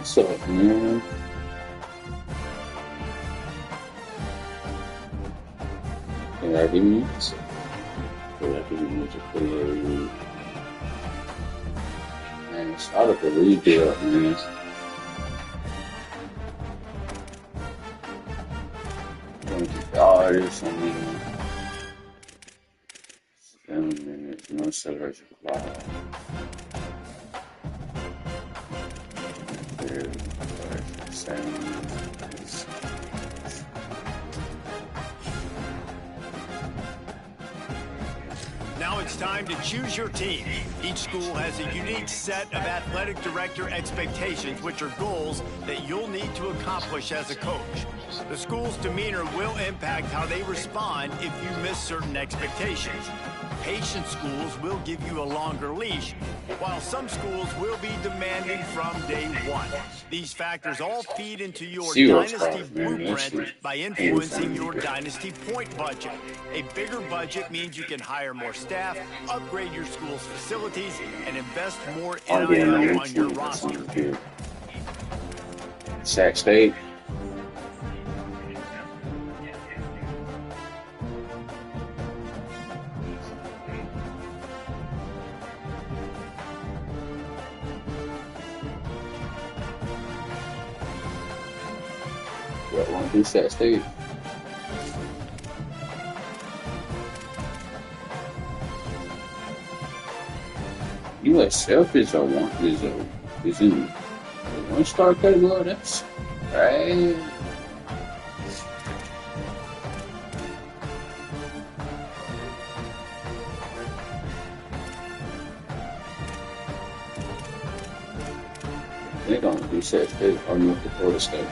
What's up, man? Can I hear me? Can I hear me? Man, start up a rebuild, man. I'm gonna get the artists on me. 7 minutes, no celebration clock. Now it's time to choose your team. Each school has a unique set of athletic director expectations, which are goals that you'll need to accomplish as a coach. The school's demeanor will impact how they respond if you miss certain expectations. Patient schools will give you a longer leash, while some schools will be demanding from day one. These factors all feed into your dynasty blueprint by influencing your dynasty point budget. A bigger budget means you can hire more staff, upgrade your school's facilities, and invest more NIL on your roster. Sac State. What one do Sac State? USF is in the 1-star category. That's right. They're gonna do Sac State or North Dakota State.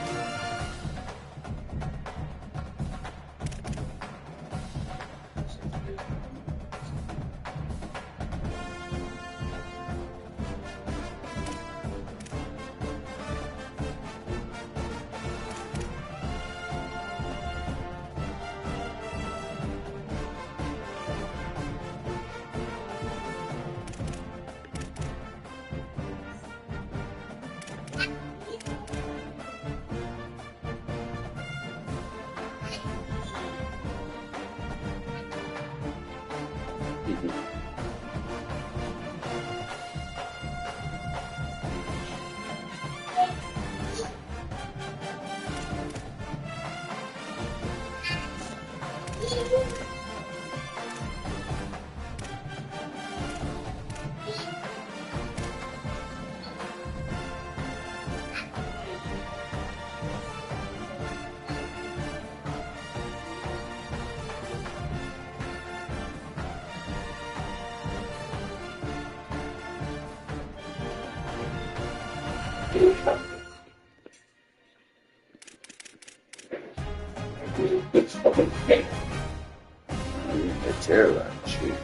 That's terrible shit.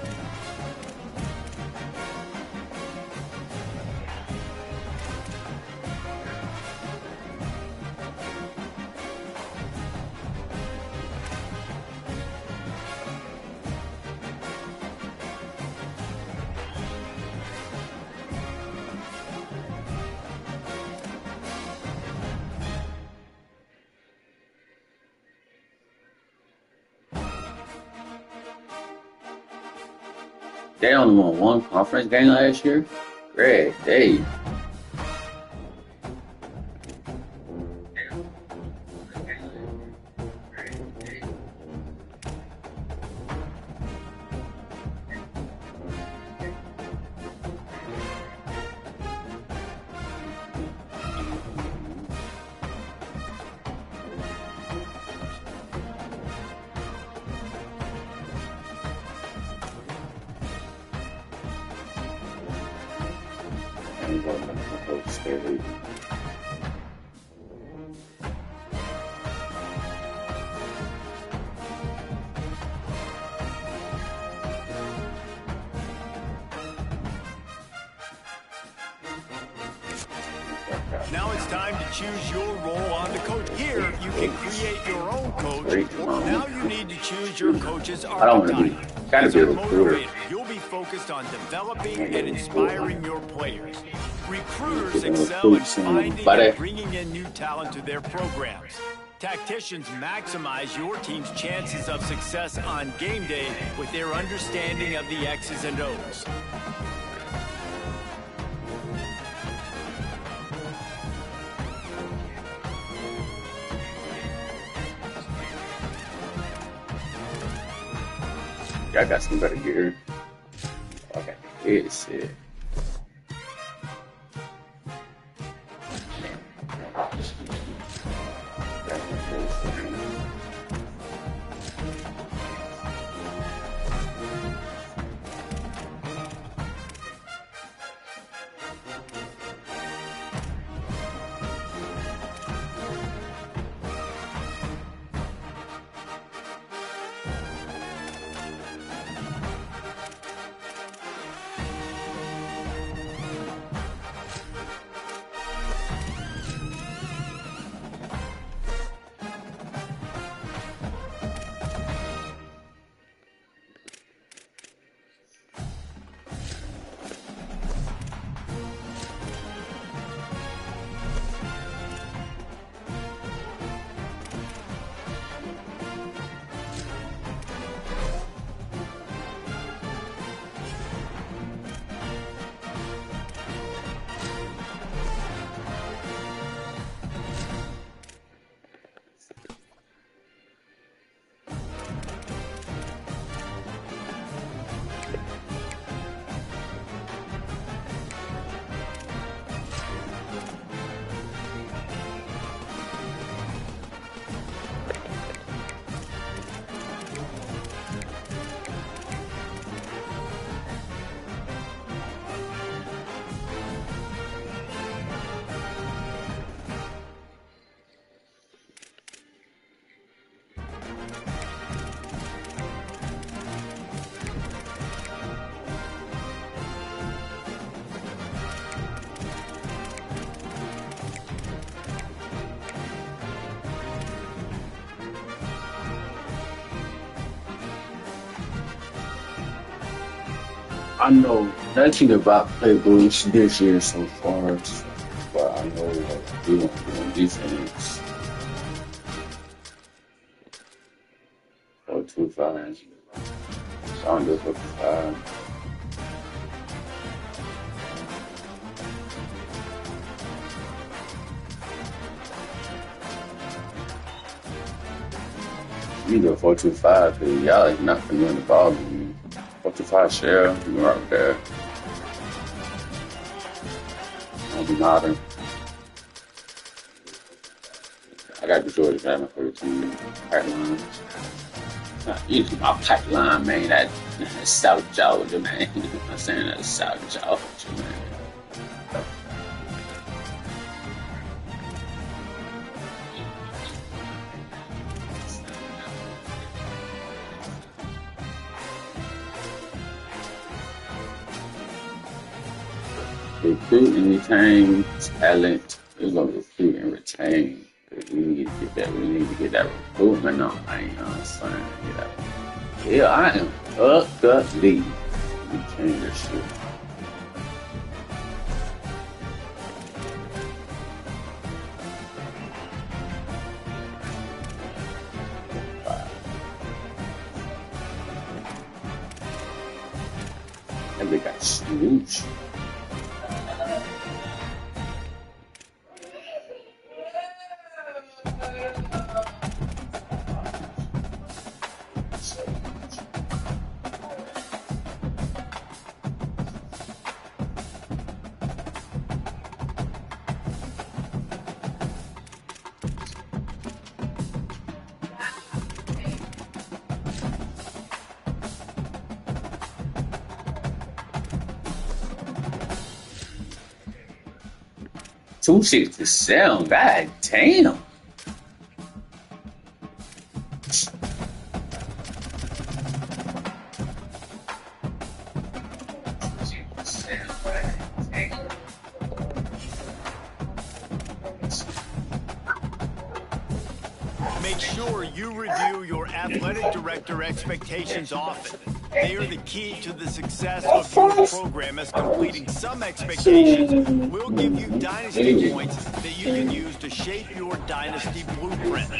They only won one conference game last year. Greg, Dave. it's time to choose your role on the coach. Here, you can create your own coach. Now you need to choose your coach's archetype. As a motivator, you'll be focused on developing and inspiring your players. Recruiters excel in finding and bringing in new talent to their programs. Tacticians maximize your team's chances of success on game day with their understanding of the X's and O's. I got some better gear. Okay, here's it. I know nothing about playbooks this year so far, but I know what we want to do on defense. 4-2-5. So I'm just looking for 5. You go 4-2-5, because y'all is not going to win the ball. 4-2-5 shell, you're right there. I'll be nodding. I got the Georgia Family for the team. Pipeline. Usually my pipeline, man, that's South Georgia, man. I'm saying that's South Georgia, man. Recruit and retain talent. We're gonna recruit and retain. We need to get that. We need to get that recruitment on. I ain't saying. Yeah, I am up the lead. Let me change this shit. And we got smooch. $267, god damn. Make sure you review your athletic director expectations often. They are the key to the success of your program, as completing some expectations will give you dynasty points that you can use to shape your dynasty blueprint.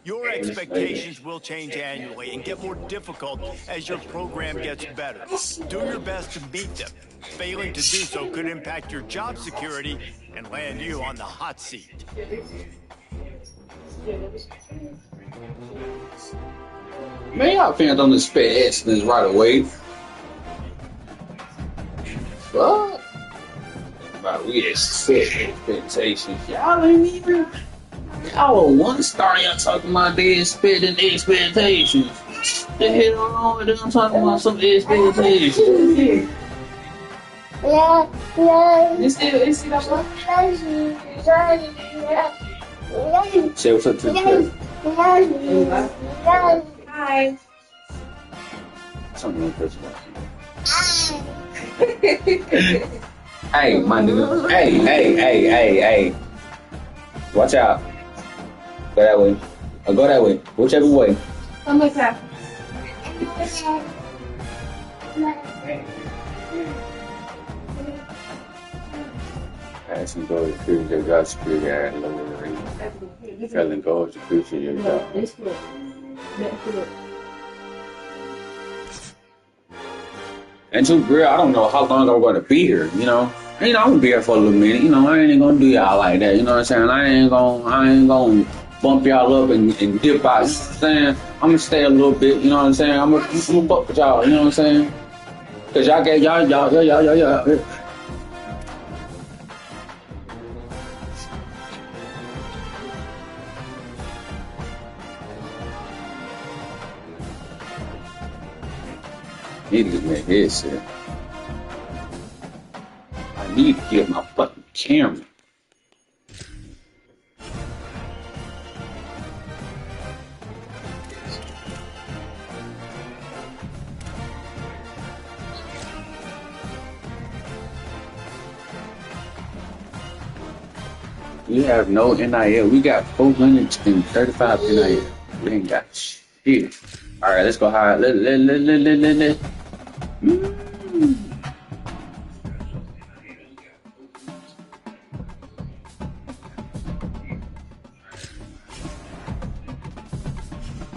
Your expectations will change annually and get more difficult as your program gets better. Do your best to meet them. Failing to do so could impact your job security and land you on the hot seat. Man, y'all fans don't expect excellence right away. Fuck. But we expect expectations. Y'all ain't even. Y'all are one star. Y'all talking about they expecting expectations. The hell wrong with them talking about some expectations? Say what's up to the clip. Hi. Something like this. Hey, my nigga. Hey. Watch out. Go that way. Or go that way. Whichever way. One more time. Passing goals, appreciate your job, security guard, lower the rate. Felling goals, appreciate your job. And to real, I don't know how long I'm going to be here, you know. I'm gonna be here for a little minute, you know. I ain't gonna do y'all like that, you know what I'm saying. I ain't gonna bump y'all up and dip out. You know what I'm saying? I'm gonna stay a little bit, you know what I'm saying. I'm gonna fuck with y'all, you know what I'm saying. Cause y'all get y'all. Need to get my headset. I need to get my fucking camera. We have no NIL. We got 435 NIL. We ain't got shit. All right, let's go high. Let.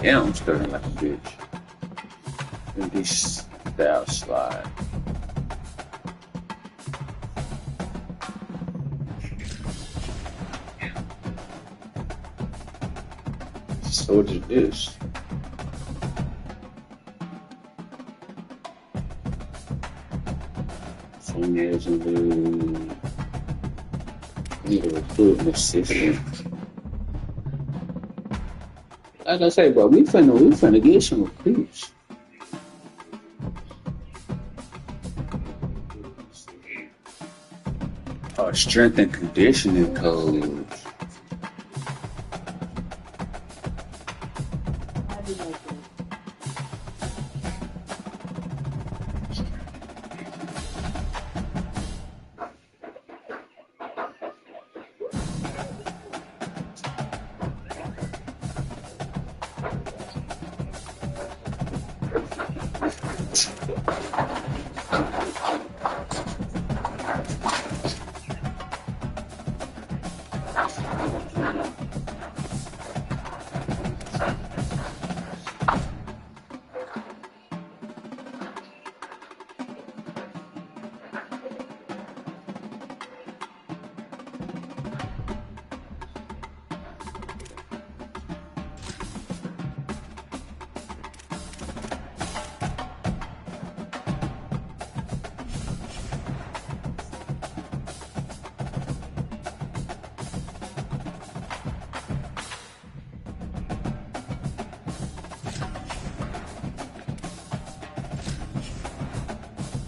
Damn, I'm stirring like a bitch. And this style slide. So what is this? Some years in the need a recruitment system. Like I say, bro, we finna get some recruits. Strength and conditioning codes.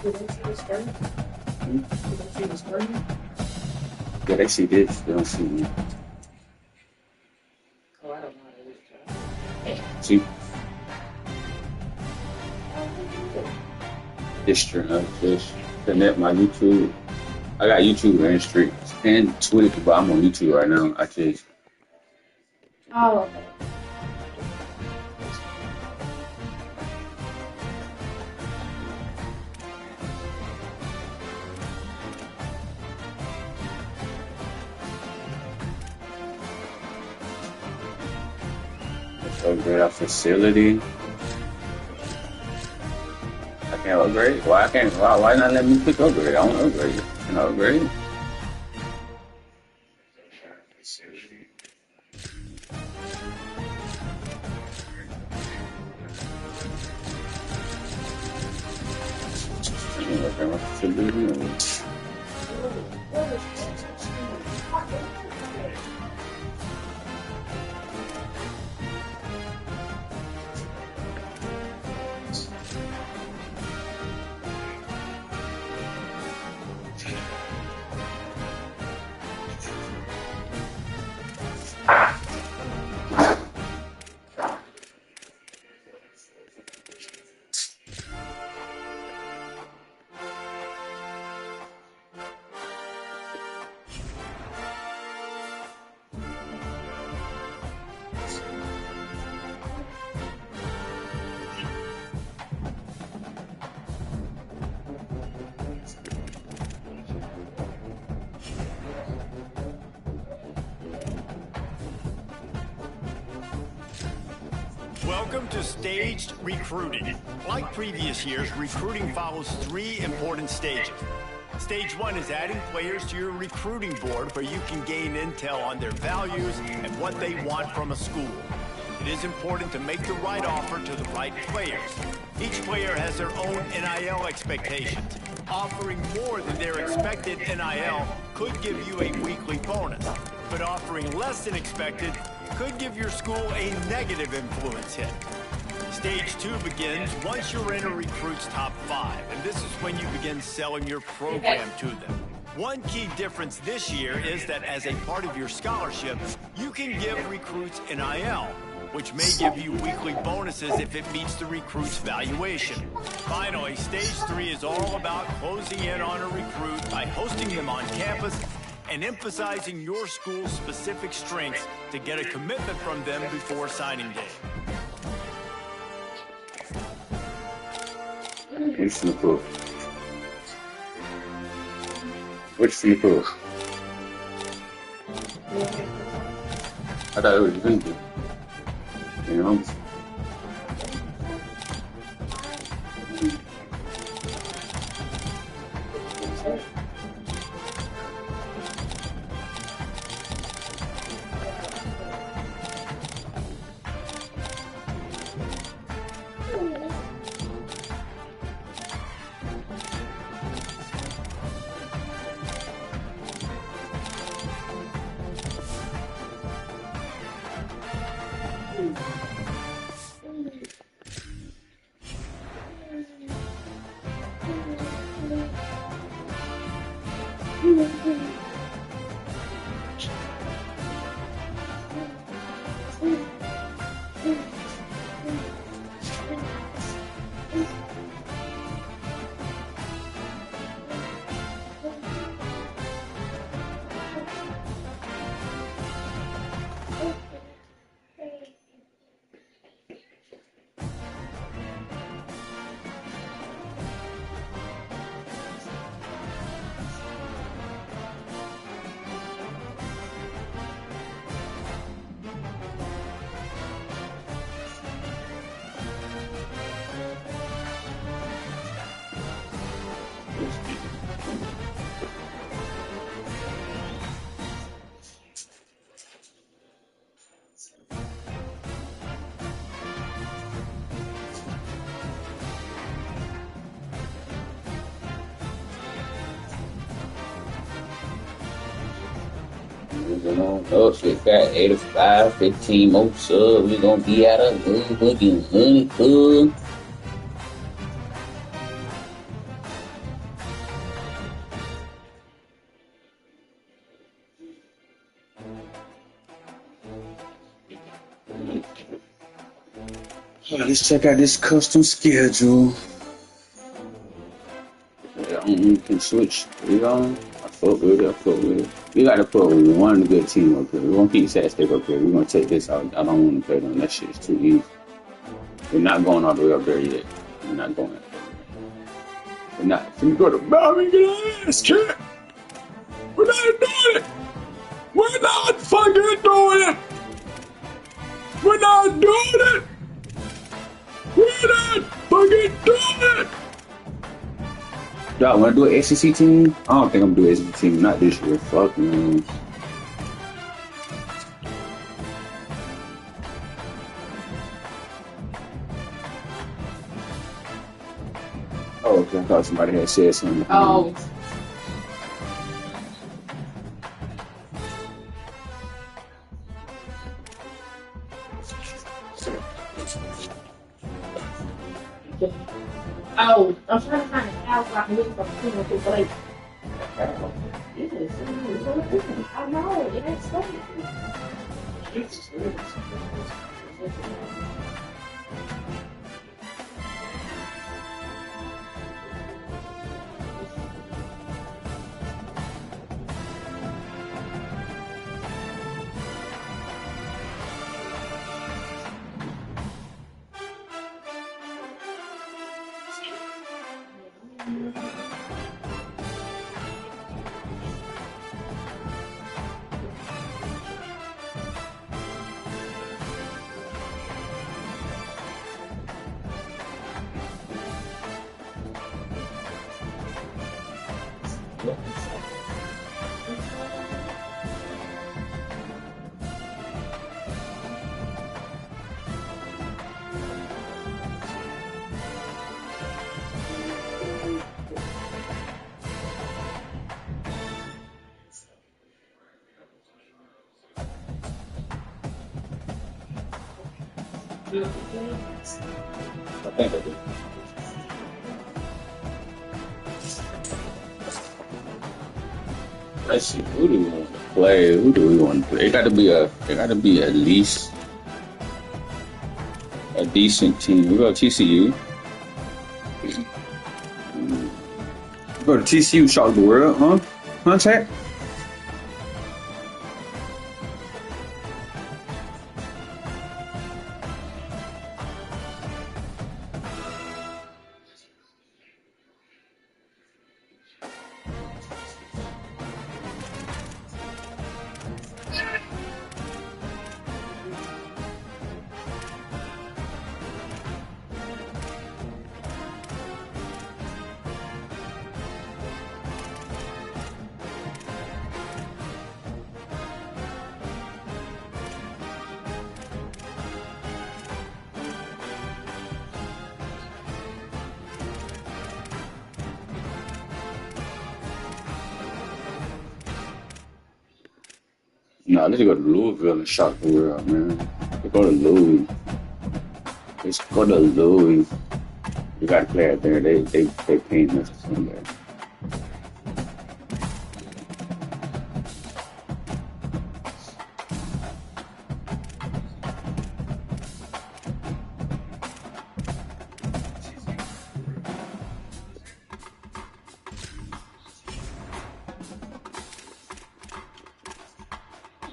Did they see the screen? Did they see the screen? Yeah, they see this. They don't see me. Oh, I don't know how to use it. See? This string up, just connect my YouTube. I got YouTube and streams and Twitter, but I'm on YouTube right now. I just Oh, okay. Upgrade our facility. I can't upgrade. Why I can't? Why not let me pick upgrade? I want to upgrade it. Can I upgrade? Welcome to staged recruiting. Like previous years, recruiting follows 3 important stages. Stage 1 is adding players to your recruiting board where you can gain intel on their values and what they want from a school. It is important to make the right offer to the right players. Each player has their own NIL expectations. Offering more than their expected NIL could give you a weekly bonus, but offering less than expected could give your school a negative influence hit. Stage 2 begins once you're in a recruit's top 5, and this is when you begin selling your program to them. One key difference this year is that as a part of your scholarship, you can give recruits NIL, which may give you weekly bonuses if it meets the recruit's valuation. Finally, Stage 3 is all about closing in on a recruit by hosting them on campus and emphasizing your school's specific strengths to get a commitment from them before signing day. Which from the pool? Which from the pool? I thought it was Vinci. You know? You know, oh shit, got 85, 15 more subs. We gonna be at a motherfucking 100 club. Let's check out this custom schedule. We can switch. I fuck with it. We gotta put one good team up here. We're gonna keep Satstic up here. We're gonna take this out. I don't want to play them. That shit is too easy. We're not going all the way up there yet. We're not going up there. We're not. We go to Birmingham, kid. We're not doing it. We're not fucking doing it. We're not doing want to do an SEC team? I don't think I'm gonna do an SEC team. Not this year. Fuck man. Oh, okay, I thought somebody had said something. Oh. Oh, I'm trying to find a house so I can look for people to play. Yes, I know, it ain't so I think I do. Let's see. Who do we want to play? Who do we want to play? It got to be at least a decent team. We go to TCU. Go to TCU, shock the world, huh? Huh, Chad? No, let's go to Louisville and shock the world, man. Let's go to Louis. Let's go to Louis. We got to play out there. They paying us to come there.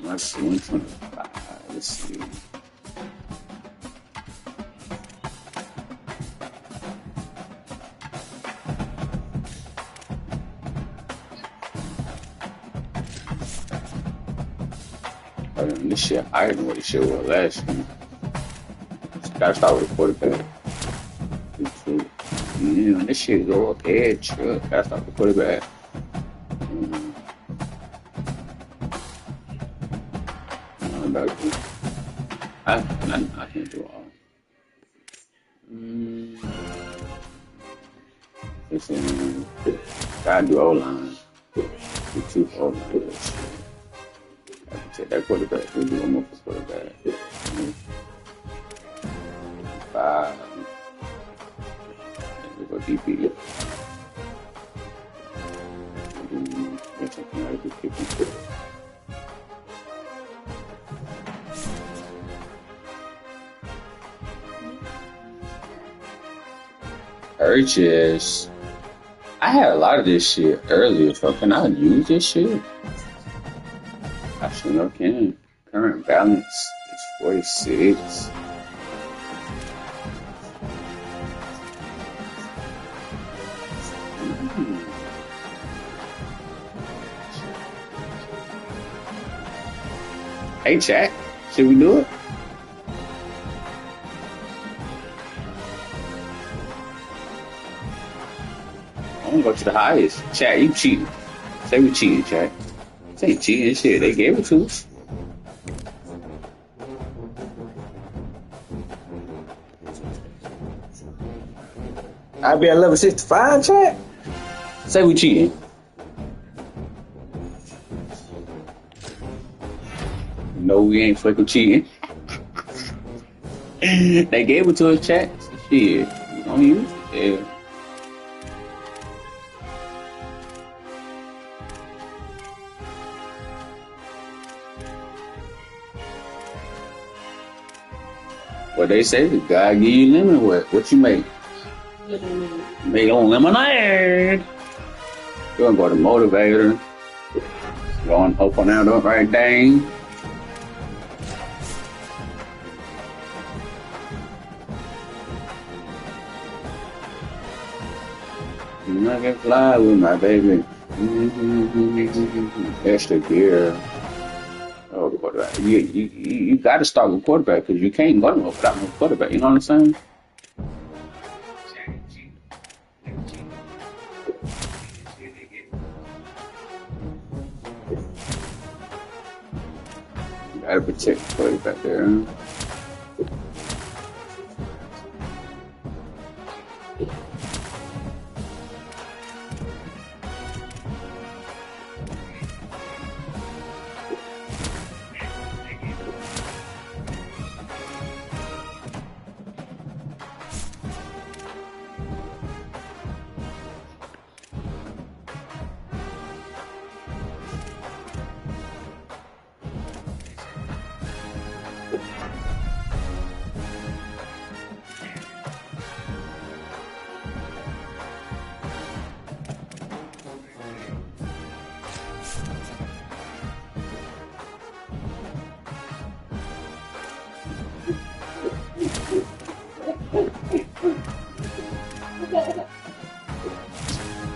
Let's see, 125. Let's see. This shit higher than what it shit was last year. Gotta start with the quarterback. Yeah, this shit go up edge. Gotta start with the quarterback. I can't do all. Listen, gotta do O-line. Do two O-line. I can take that quarterback. We'll do one more for quarterback. 5. And we'll go DP. There's something I do kicking. Purchase. I had a lot of this shit earlier, so can I use this shit? I sure can. Current balance is 46. Hey, chat. Should we do it? I'm gonna go to the highest. Chat, you cheating. Say we cheating, chat. This ain't cheating shit. They gave it to us. I be at level 65, chat. Say we cheating. No, we ain't fucking cheating. They gave it to us, chat. Shit, you don't use it. Yeah. What they say, God give you lemon. What you make? Make on lemonade. You're gonna go to motivator. Going up and down, up right dang. I can fly with my baby. Extra gear. Oh, quarterback. You got to start with quarterback because you can't go nowhere without no quarterback. You know what I'm saying? You got to protect the quarterback there.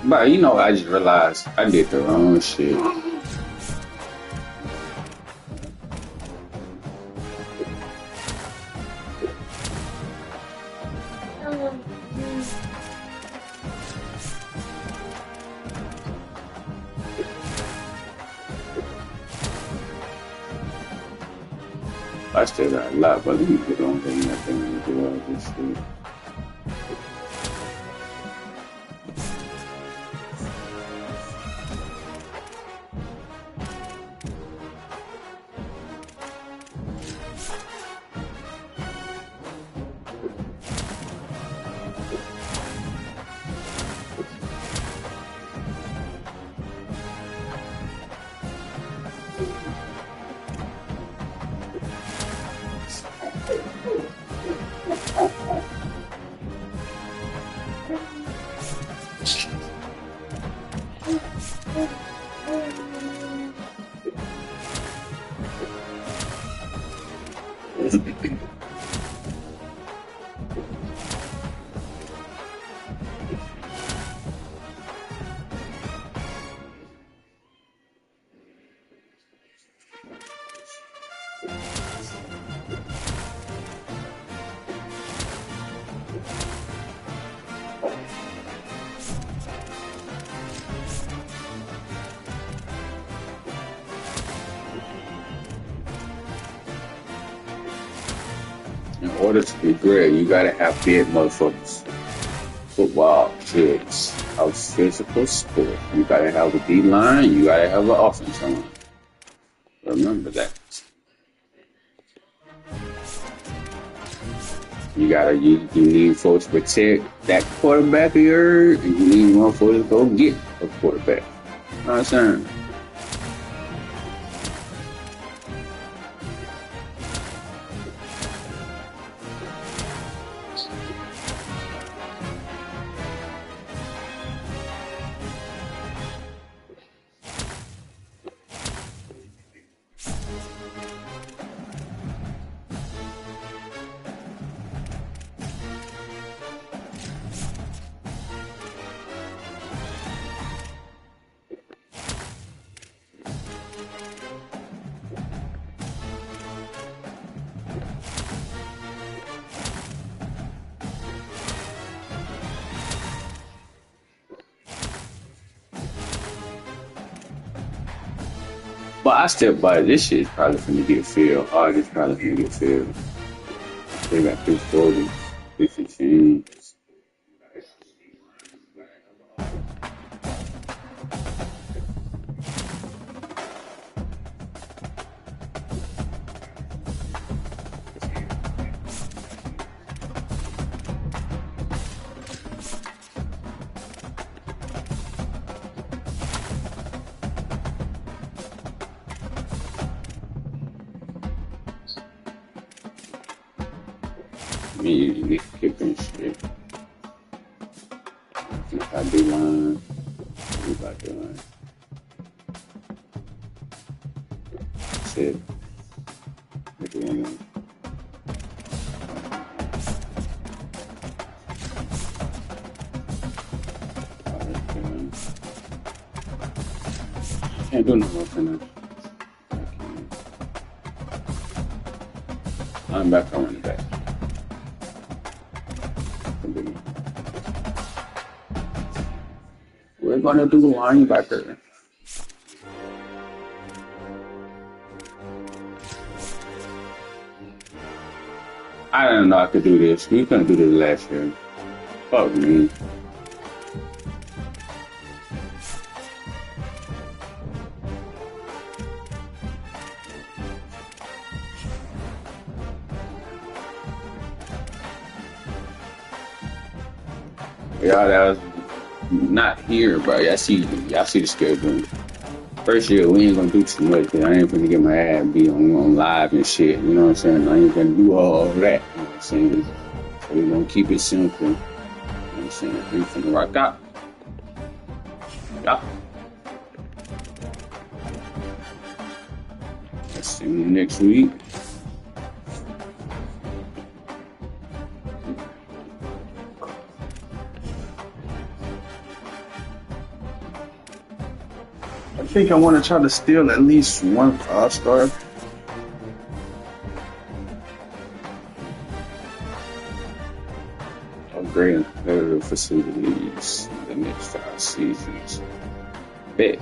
But you know, I just realized I did the wrong shit. I still got a lot, but let me get on there and I think I'm gonna do all this shit. In order to be great, you gotta have big motherfuckers. Football is a physical sport. You gotta have a D line, you gotta have an offense line. Remember that. You need folks to protect that quarterback of yours, and you need one folks to go get a quarterback. You know what I'm saying? But I still buy this shit. Probably finna get filled. All this probably finna get filled. They got 340, 315. Me kicking shit. If I do line, if I do line. That's it. If you wanna- Can't do no more finish. I'm back on the back. We're gonna do linebacker. I didn't know I could do this. We couldn't do this last year. Fuck me. Y'all that was not here, bro. Y'all see the schedule. First year we ain't gonna do too much, cause I ain't gonna get my ass beat on live and shit. You know what I'm saying? I ain't gonna do all of that. You know what I'm saying? So we gonna keep it simple. You know what I'm saying? We finna rock out. Yeah. Let's see you next week. I think I want to try to steal at least one 5-star. Upgrade and competitive facilities in the next 5 seasons. Bet.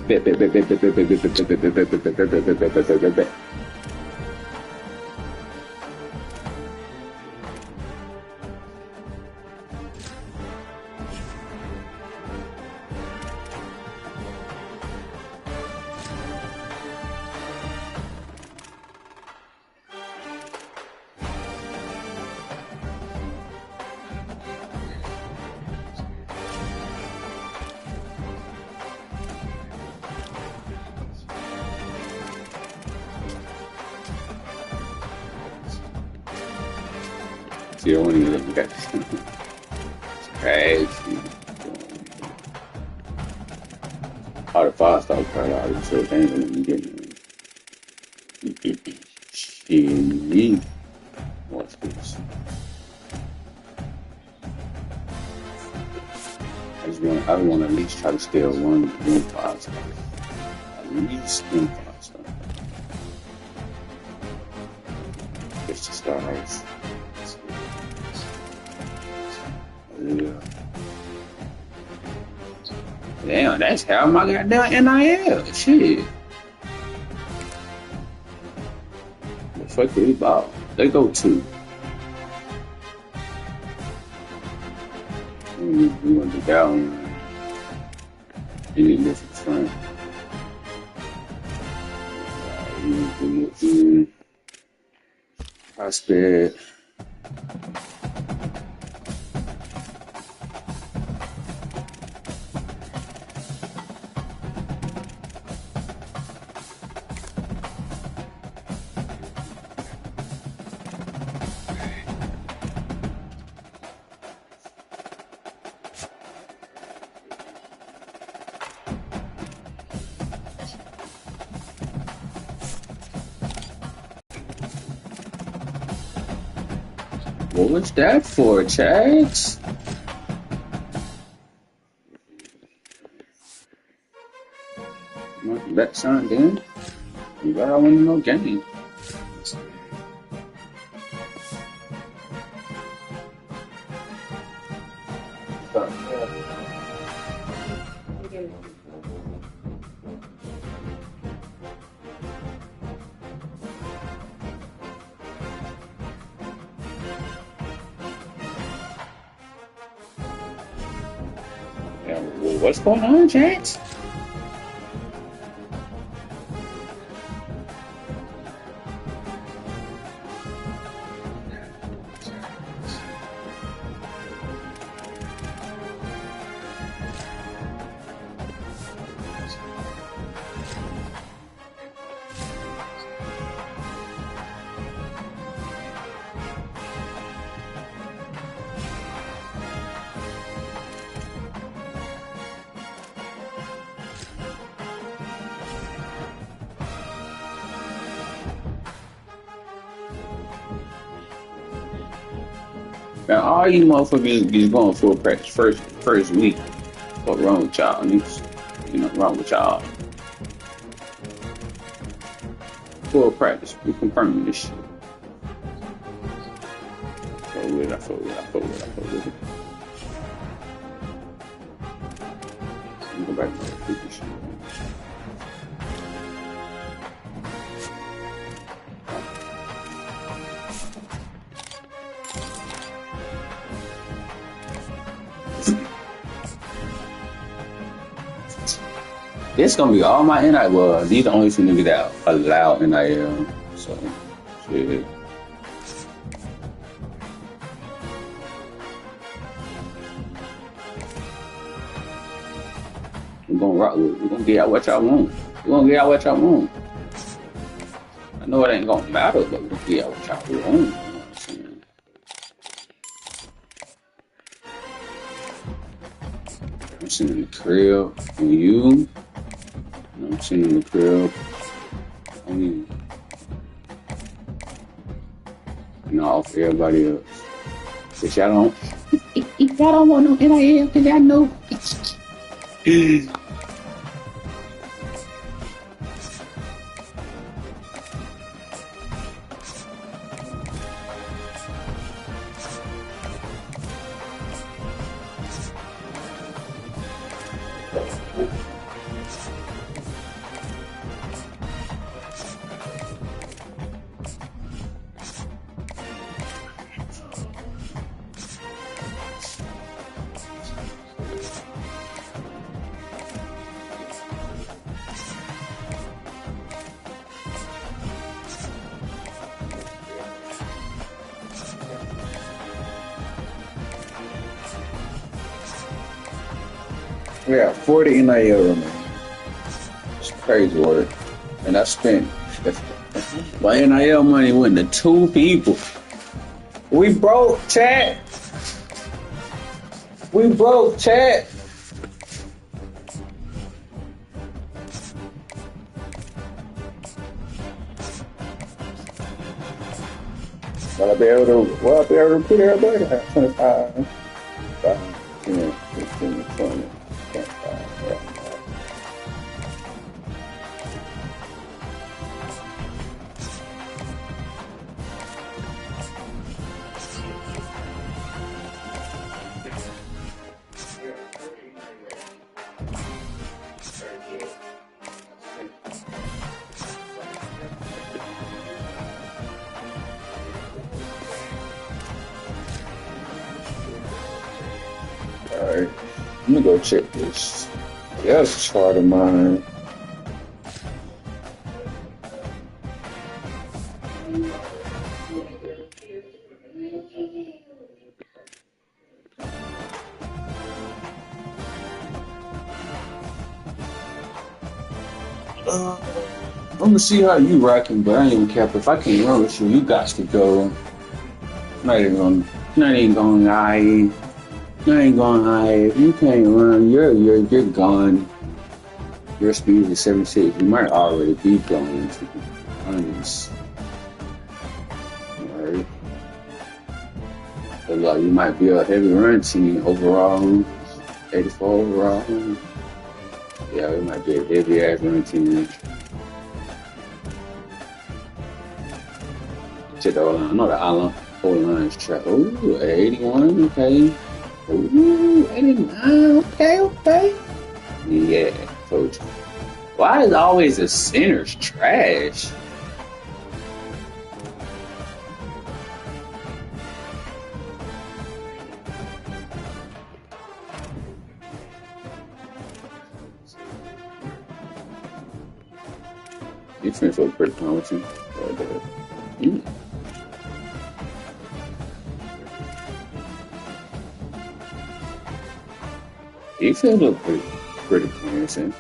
See, I want to look at this. Crazy. All the 5-star card already, so they ain't gonna be getting it. Shit. What's this? I want to at least try to steal one 5-star. At least one 5-star. Just to start off. Yeah. Damn, that's how my goddamn NIL. Shit. The fuck they ball? They go 2. We want to be down. You need to go for the front. You need to move prospect. What was that for, Chags? Bet son, then. You gotta win no game. Well, what's going on, Chance? Man, all you motherfuckers is going full practice first week. What wrong with y'all? You know, wrong with y'all. Full practice. We confirming this shit. I fuck with it. Let me go back to that 50 shit. This gonna be all my NIL. Well, these the only two niggas that allow NIL. So, shit. We're gonna rock with it. We're gonna get out what y'all want. I know it ain't gonna matter, but we're gonna get out what y'all want. You know what I'm saying? I'm sitting in the crib on you. I'm sitting in the crib on you. And off everybody else. If y'all don't want no NIL, cause y'all know. We got 40 NIL remaining. It's crazy work. And I spent my NIL money went to 2 people. We broke, chat. Will I be able to put everybody at 25, 10, 15, 20, 25, yeah. Alright, let me go check this. Yes, chart of mine. I'm gonna see how you rocking, but I ain't even care. If I can't run with you, you got to go. Not even going high. I ain't going high. If you can't run, you're gone. Your speed is 76. You might already be going, to be honest. Alright. But like, you might be a heavy run team overall. 84 overall. Yeah, it might be a heavy ass run team. Check the O-line. I know the O-line is track. Ooh, 81, okay. Ooh, 89, okay. Yeah, told you. Why is always the centers trash? Defense was pretty promising. But, defense was pretty promising.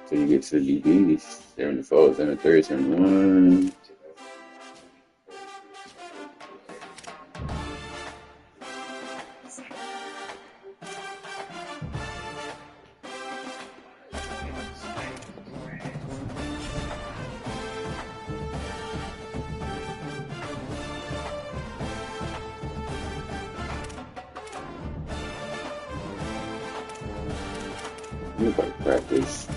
So you get to the DB, 74, 73, 71. Look like practice.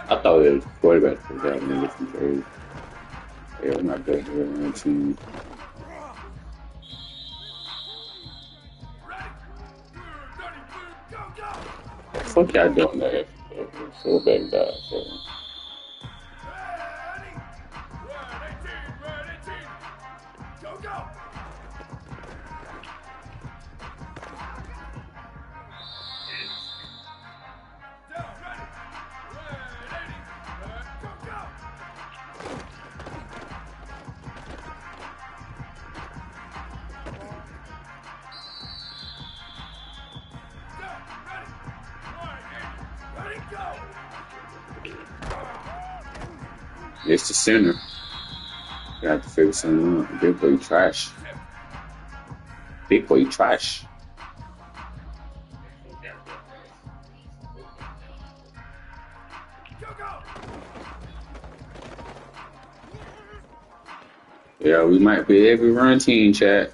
I thought it was quarterback for that nigga from Jersey. Yeah, we're not good here on the team. Fuck y'all doing that? Fullback died. So. It's the center. You have to figure something out. Big boy trash. Big boy trash. Yeah, we might be every run team, chat.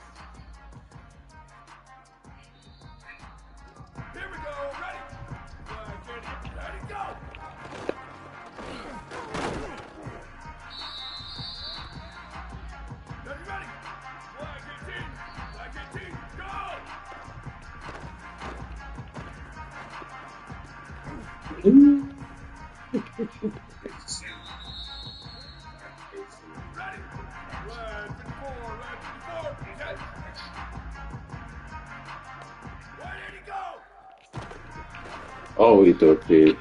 Oh, he threw a pig.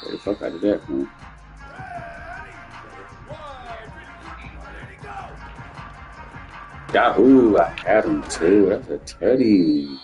Get the fuck out of that, man. Yeah, ooh, I had him too. That's a teddy.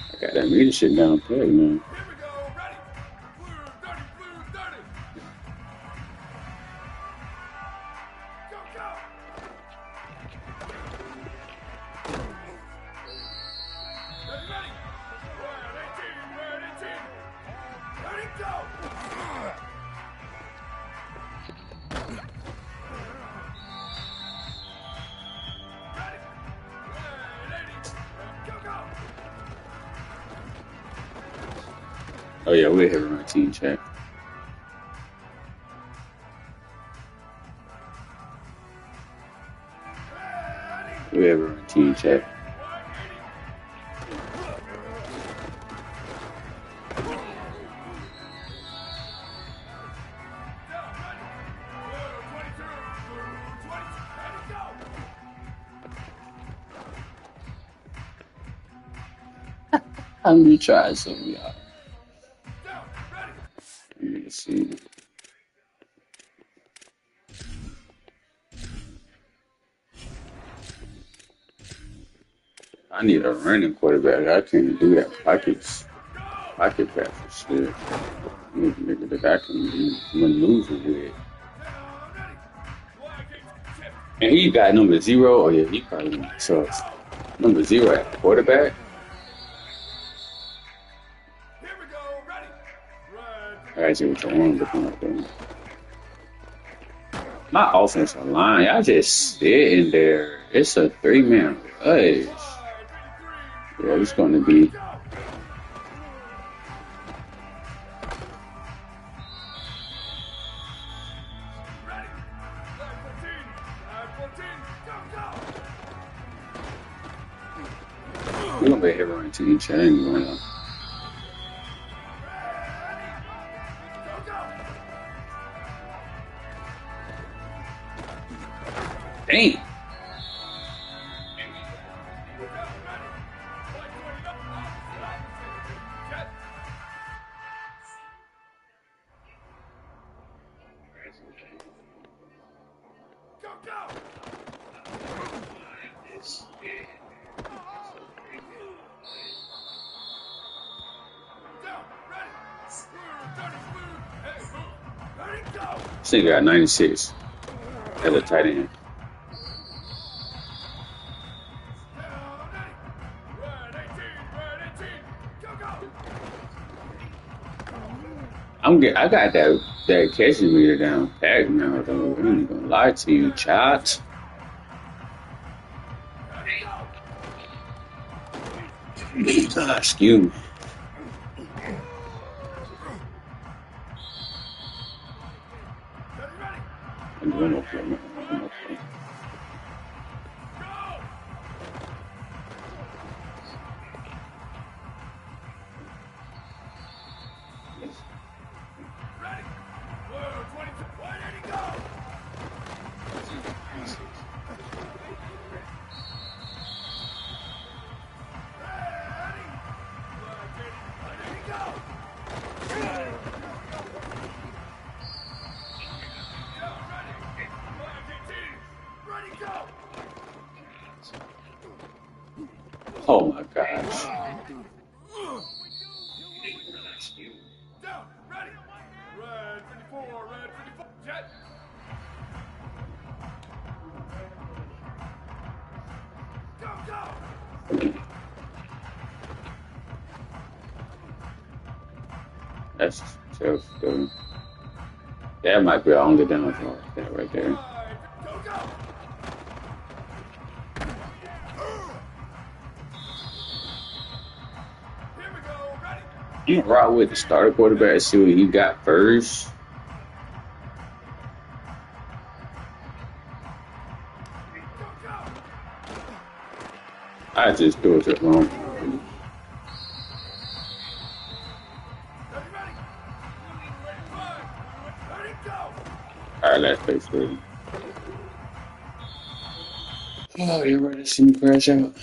I got that meter shit down pat, man. Oh yeah, we're here on our team chat. We're here on our team chat. How many tries have we got? Let's see. I need a running quarterback. I can't do that. Pocket pass shit. I need a nigga that I can maneuver with. And he got number 0. Oh yeah, he probably gonna sucks. Number 0 at quarterback. I see what you're looking at there. My offensive line, y'all just sitting there. It's a 3-man rush. Yeah, it's gonna be. We're gonna be here running to each other anyway. Dang. This nigga got 96 as a tight end. I got that catching meter down packed now, though. I ain't gonna lie to you, chat. Excuse me. Oh my gosh. That's tough, though. That might be our only downfall, that right there. I'm gonna rock with the starter quarterback, see what he got first. I just threw it to the wrong. Alright, let's play through. Oh, you're ready to see me crash out?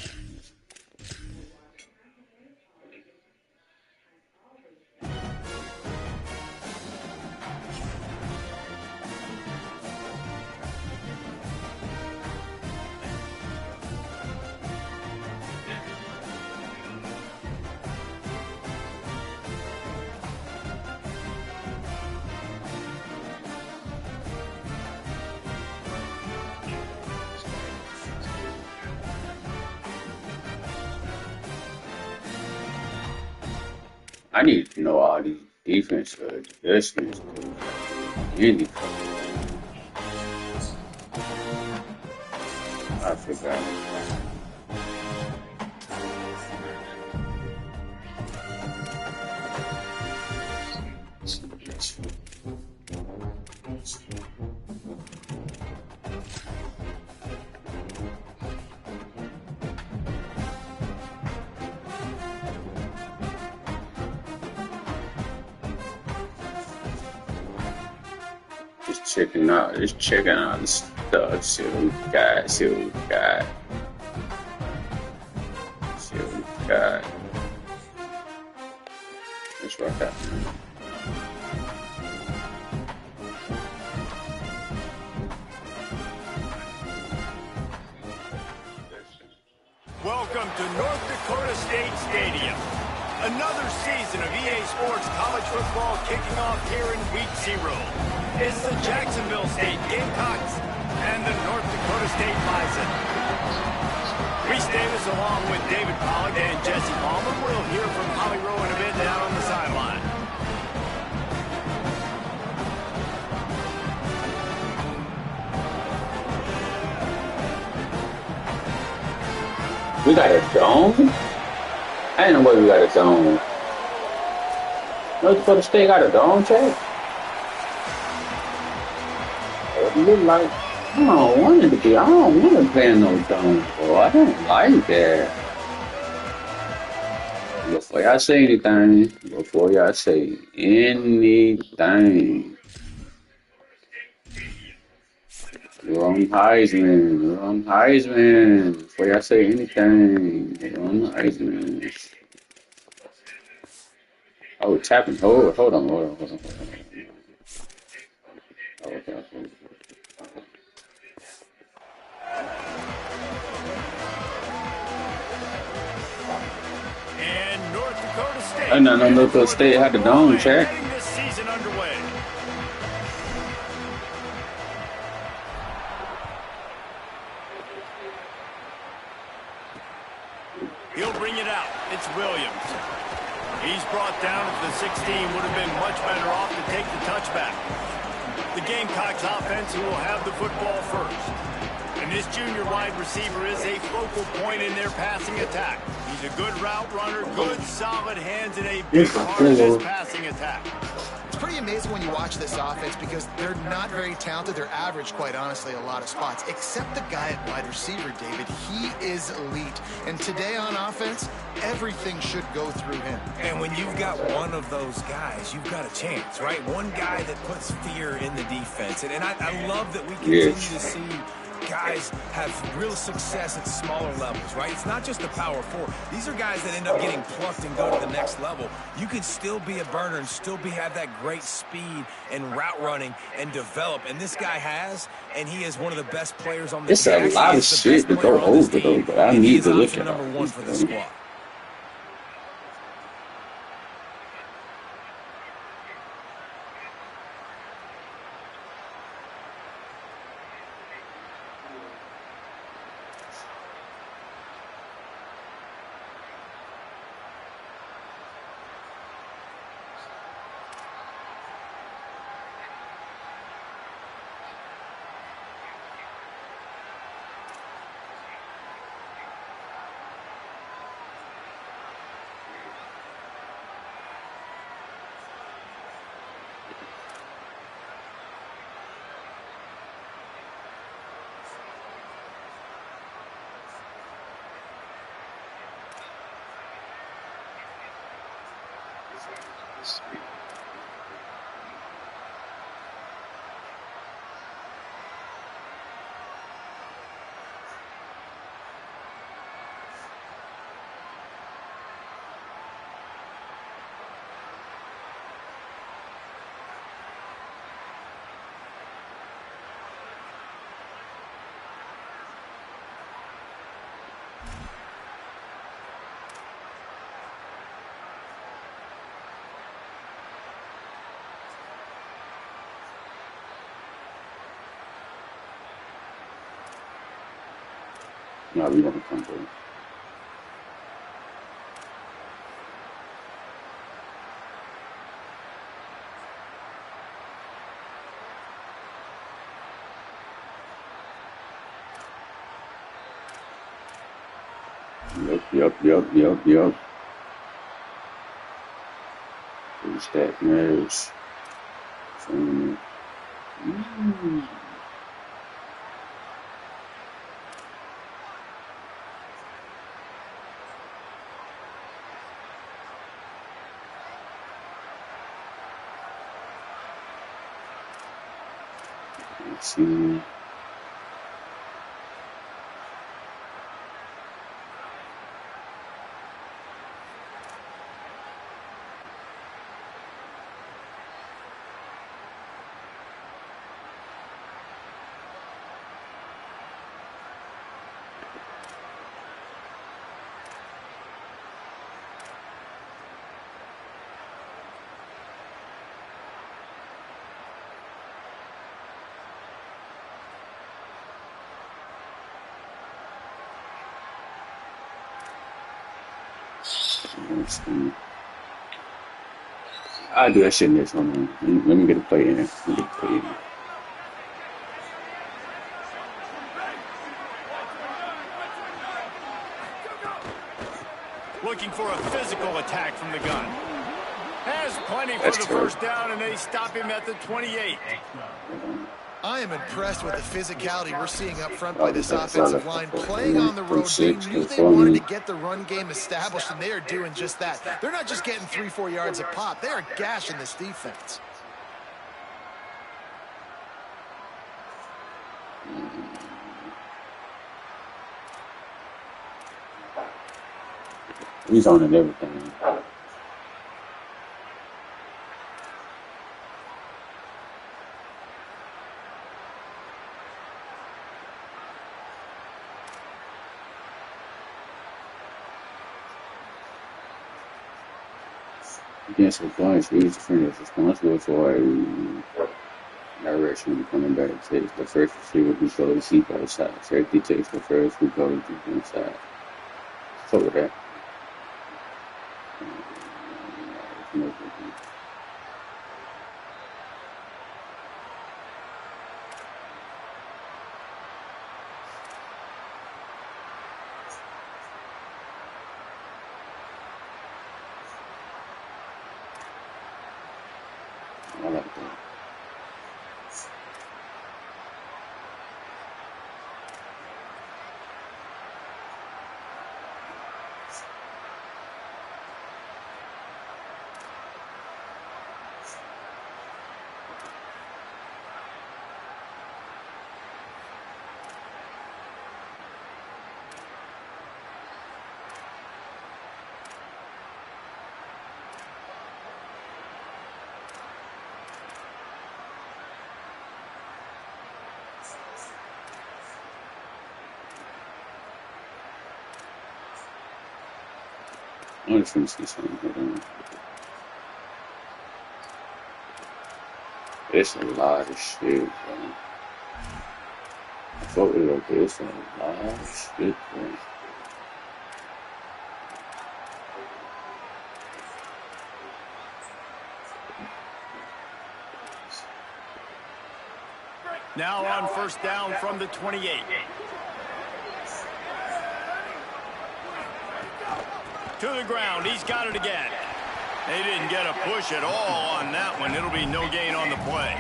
I need to know all these defense adjustments. Anything. I forgot. Just checking out the stuff, see what we got, see what we got. See what we got. Let's rock that. Welcome to North Dakota State Stadium. Another season of EA Sports college football kicking off here in Week 0. It's the Jacksonville State Gamecocks and the North Dakota State Bison. Reese Davis along with David Pollack and Jesse Palmer. We'll hear from Holly Rowe in a bit down on the sideline. We got a dome? I ain't know whether we got a dome. North Dakota State got a dome check? What it look like? I don't want it to be. I don't want to play in no dome, boy. I don't like that. Before y'all say anything, you're on Heisman. Before y'all say anything, you're on Heisman. Oh, tapping. Hold on. Oh, okay. And North Dakota State. I know North Dakota State had the dome check. Getting this season underway. He'll bring it out. It's Williams. He's brought down at the 16. Would have been much better off to take the touchback. The Gamecocks offense who will have the football first. And this junior wide receiver is a focal point in their passing attack. He's a good route runner, good solid hands, and a big part of this passing attack. It's pretty amazing when you watch this offense because they're not very talented. They're average, quite honestly, a lot of spots. Except the guy at wide receiver, David. He is elite. And today on offense, everything should go through him. And when you've got one of those guys, you've got a chance, right? One guy that puts fear in the defense. And I love that we continue to see guys have real success at smaller levels, right? It's not just the power four. These are guys that end up getting plucked and go to the next level. You can still be a burner and still have that great speed and route running and develop. And this guy has, and he is one of the best players on the team. It's a lot of shit to go over, though, but I need to look at number one for the squad. No, we never come to it. Yep. Who's that nerves? Let's see. I'll do that shit next one. Let me get a play in. Let me get a play in. Looking for a physical attack from the gun. Has plenty for the first down, and they stop him at the 28. I am impressed with the physicality we're seeing up front by this offensive line. Playing on the road, they knew they wanted to get the run game established, and they are doing just that. They're not just getting 3-4 yards a pop. They are gashing this defense. He's on and everything. Against the points, each defender is responsible for a direction coming back takes the first receiver who goes deep outside. Safety takes the first who goes deep inside. So with that. I like that. I just want to see something. Hold on. It's a lot of shit, bro. I thought it was okay. It's a lot of shit, bro. Now on first down from the 28. To the ground, he's got it again. They didn't get a push at all on that one. It'll be no gain on the play.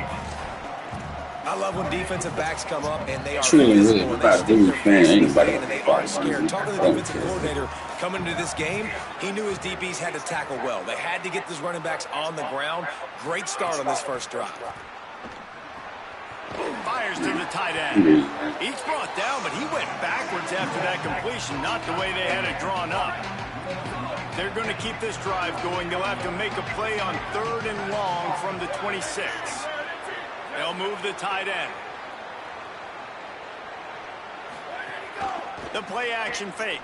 I love when defensive backs come up and they are Really about who you're playing. Anybody and they aren't scared. Talking to the defensive coordinator coming into this game, he knew his DBs had to tackle well. They had to get these running backs on the ground. Great start on this first drive. Fires to the tight end. He's brought down, but he went backwards after that completion, not the way they had it drawn up. They're going to keep this drive going. They'll have to make a play on 3rd and long from the 26. They'll move the tight end. The play action fake.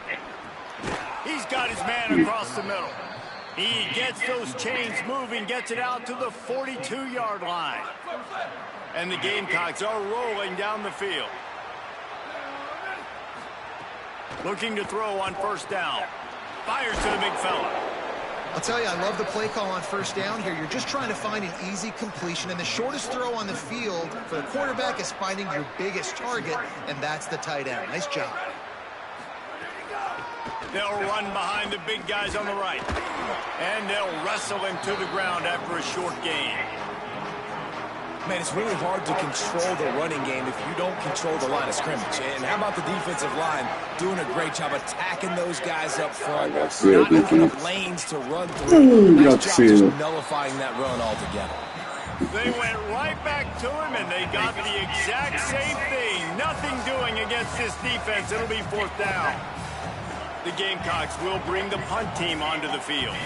He's got his man across the middle. He gets those chains moving, gets it out to the 42-yard line. And the Gamecocks are rolling down the field. Looking to throw on first down. Fires to the big fella. I'll tell you, I love the play call on first down here. You're just trying to find an easy completion, and the shortest throw on the field for the quarterback is finding your biggest target, and that's the tight end. Nice job. They'll run behind the big guys on the right. And they'll wrestle him to the ground after a short gain. Man, it's really hard to control the running game if you don't control the line of scrimmage. And how about the defensive line doing a great job attacking those guys up front, not opening up lanes to run through. Nice job just nullifying that run altogether. They went right back to him, and they got the exact same thing. Nothing doing against this defense. It'll be 4th down. The Gamecocks will bring the punt team onto the field.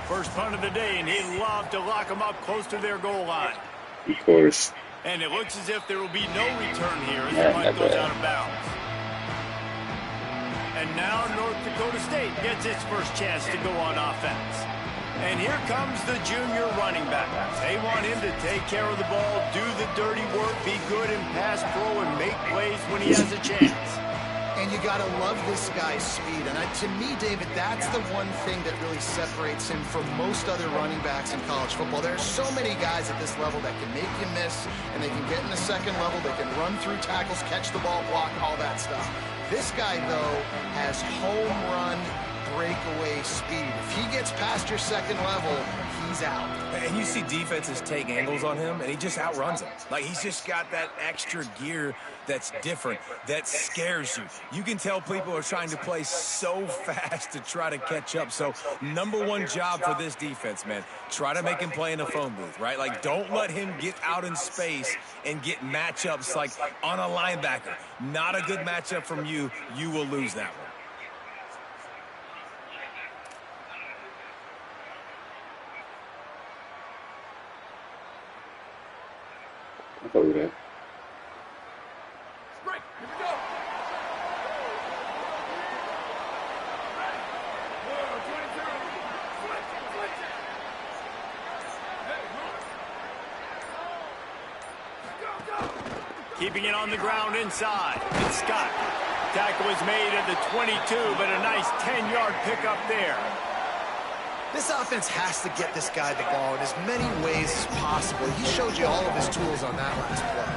First punt of the day, and he'd love to lock them up close to their goal line. Of course. And it looks as if there will be no return here as the punt goes out of bounds. And now North Dakota State gets its first chance to go on offense. And here comes the junior running back. They want him to take care of the ball, do the dirty work, be good in pass pro, and make plays when he has a chance. And you got to love this guy's speed. And to me, David, that's the one thing that really separates him from most other running backs in college football. There are so many guys at this level that can make you miss, and they can get in the second level. They can run through tackles, catch the ball, block, all that stuff. This guy, though, has home run breakaway speed. If he gets past your second level, he's out. And you see defenses take angles on him, and he just outruns them. Like, he's just got that extra gear that's different, that scares you. You can tell people are trying to play so fast to try to catch up. So, #1 job for this defense, man. Try to make him play in a phone booth, right? Like, don't let him get out in space and get matchups like on a linebacker. Not a good matchup from you. You will lose that one. I'll go that. Keeping it on the ground inside. It's Scott. Tackle was made at the 22, but a nice 10-yard pickup there. This offense has to get this guy the ball in as many ways as possible. He showed you all of his tools on that last play.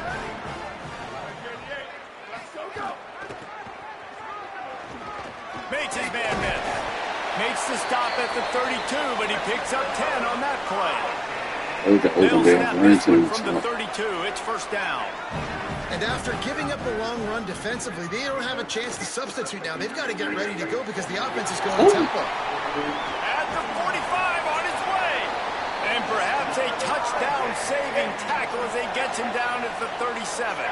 Makes his man miss. Makes the stop at the 32, but he picks up 10 on that play. They'll snap this one from the 32. It's first down. And after giving up a long run defensively, they don't have a chance to substitute now. They've got to get ready to go because the offense is going tempo. At the 45 on his way. And perhaps a touchdown-saving tackle as he gets him down at the 37.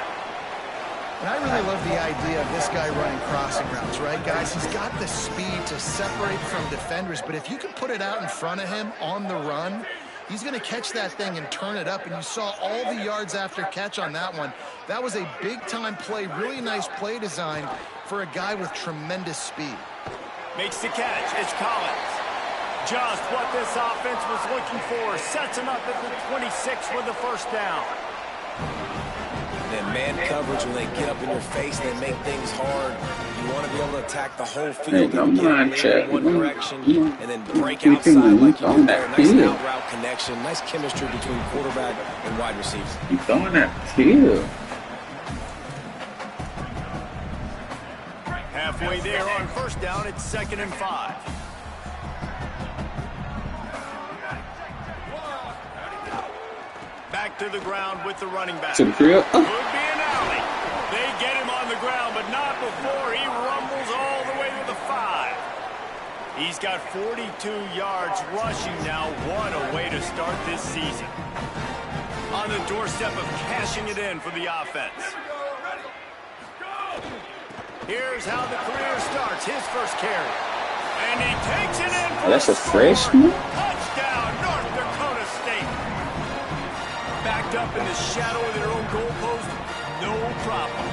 And I really love the idea of this guy running crossing routes, right, guys? He's got the speed to separate from defenders, but if you can put it out in front of him on the run, he's going to catch that thing and turn it up, and you saw all the yards after catch on that one. That was a big-time play, really nice play design for a guy with tremendous speed. Makes the catch. It's Collins. Just what this offense was looking for. Sets him up at the 26 with the first down. And man coverage, when they get up in your face, they make things hard. You want to be able to attack the whole field and get in one direction and then break outside like you do there. Nice out-route connection, nice chemistry between quarterback and wide receiver. You throwing that field. Halfway there on first down, it's 2nd and 5. Back to the ground with the running back. To the crib. Could be an alley. They get him on the ground, but not before he rumbles all the way to the 5. He's got 42 yards rushing now. What a way to start this season. On the doorstep of cashing it in for the offense. Here's how the career starts. His first carry. And he takes it in for That's a freshman? Touchdown, North Dakota State. Backed up in the shadow of their own goalpost, no problem.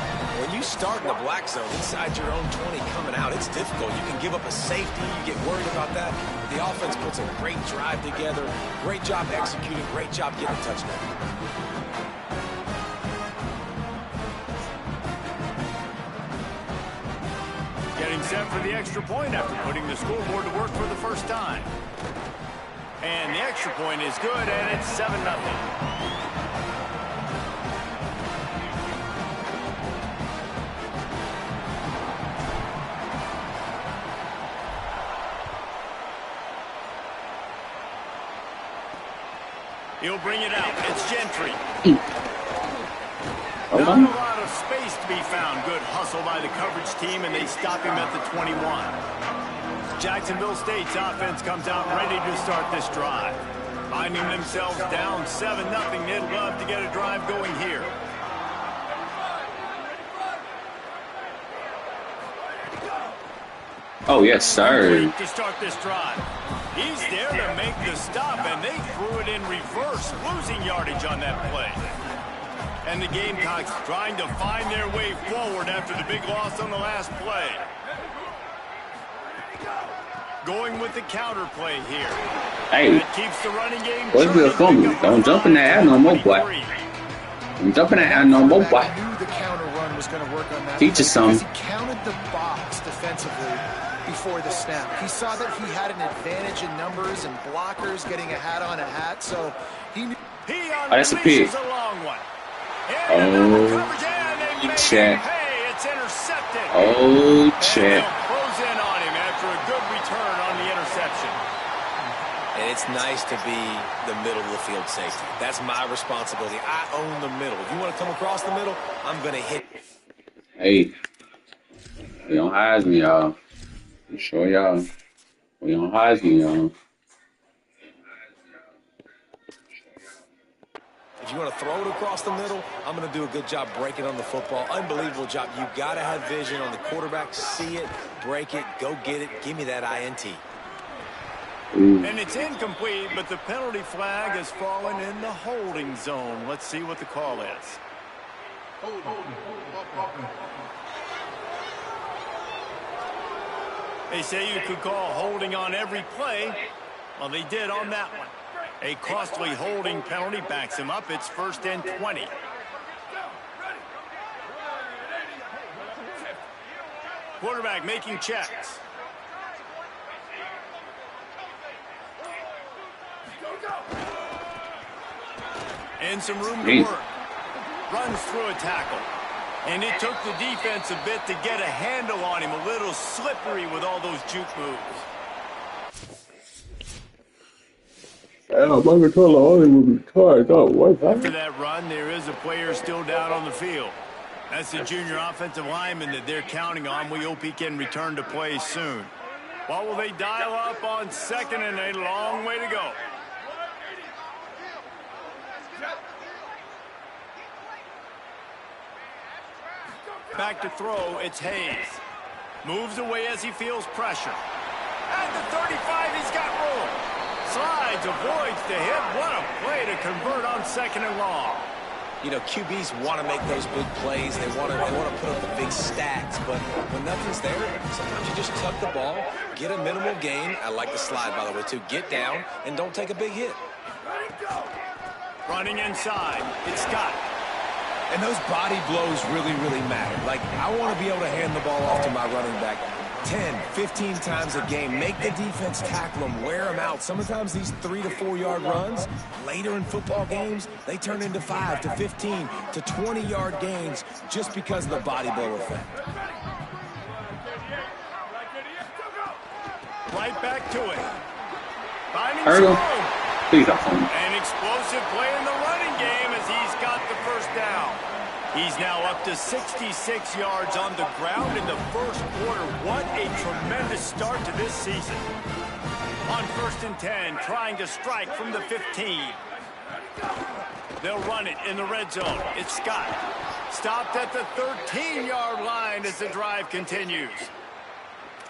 When you start in the black zone inside your own 20 coming out, it's difficult. You can give up a safety. You get worried about that. The offense puts a great drive together. Great job executing. Great job getting a touchdown. Getting set for the extra point after putting the scoreboard to work for the first time. And the extra point is good, and it's 7-0. He'll bring it out. It's Gentry. Not a lot of space to be found. Good hustle by the coverage team, and they stop him at the 21. Jacksonville State's offense comes out ready to start this drive. Finding themselves down 7-0, they'd love to get a drive going here. Oh, yes, sir. To start this drive. He's there to make the stop, and they threw it in reverse, losing yardage on that play. And the Gamecocks trying to find their way forward after the big loss on the last play. Going with the counter play here. Hey, that keeps the running game. What's good for me? Don't jump in the air no more, boy. Don't jump in the air no more, boy. I knew the counter run was just going to work on that. Teach us some. He counted the box defensively before the snap. He saw that he had an advantage in numbers and blockers getting a hat on a hat, so he knew. Oh, that's a pick. Oh, check. It's intercepted. Oh, check. Close in on him after a good return on the interception. And it's nice to be the middle of the field safety. That's my responsibility. I own the middle. If you want to come across the middle, I'm going to hit. Hey, we don't hide me, y'all. I'm sure y'all. We don't hide me, y'all. If you want to throw it across the middle, I'm going to do a good job breaking on the football. Unbelievable job. You've got to have vision on the quarterback. See it, break it, go get it. Give me that INT. And it's incomplete, but the penalty flag has fallen in the holding zone. Let's see what the call is. They say you could call holding on every play. Well, they did on that one. A costly holding penalty backs him up. It's 1st and 20. Quarterback making checks. And some room to work. Runs through a tackle. And it took the defense a bit to get a handle on him. A little slippery with all those juke moves. After that run, there is a player still down on the field. That's the junior offensive lineman that they're counting on. We hope he can return to play soon. What will they dial up on 2nd and a long way to go? Back to throw, it's Hayes. Moves away as he feels pressure. At the 35, he's got room. Slides, avoids the hit. What a play to convert on 2nd and long. You know, QBs want to make those big plays. They want to put up the big stats. But when nothing's there, sometimes you just tuck the ball, get a minimal gain. I like the slide, by the way, too. Get down and don't take a big hit. Running inside, it's Scott. And those body blows really, really matter. Like, I want to be able to hand the ball off to my running back 10, 15 times a game. Make the defense tackle them, wear them out. Sometimes these 3 to 4 yard runs, later in football games, they turn into 5 to 15 to 20 yard gains just because of the body blow effect. Right back to it. Finding an explosive play in the running game as he's got the 1st down. He's now up to 66 yards on the ground in the 1st quarter. What a tremendous start to this season. On 1st and 10, trying to strike from the 15. They'll run it in the red zone. It's Scott. Stopped at the 13-yard line as the drive continues.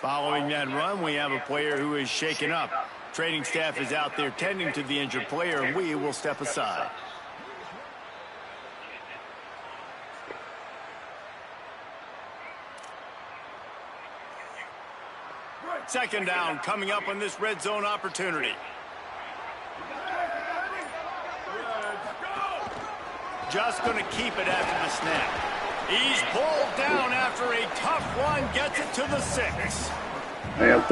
Following that run, we have a player who is shaken up. Training staff is out there tending to the injured player, and we will step aside. Second down coming up on this red zone opportunity. Just going to keep it after the snap. He's pulled down after a tough run, gets it to the 6. Another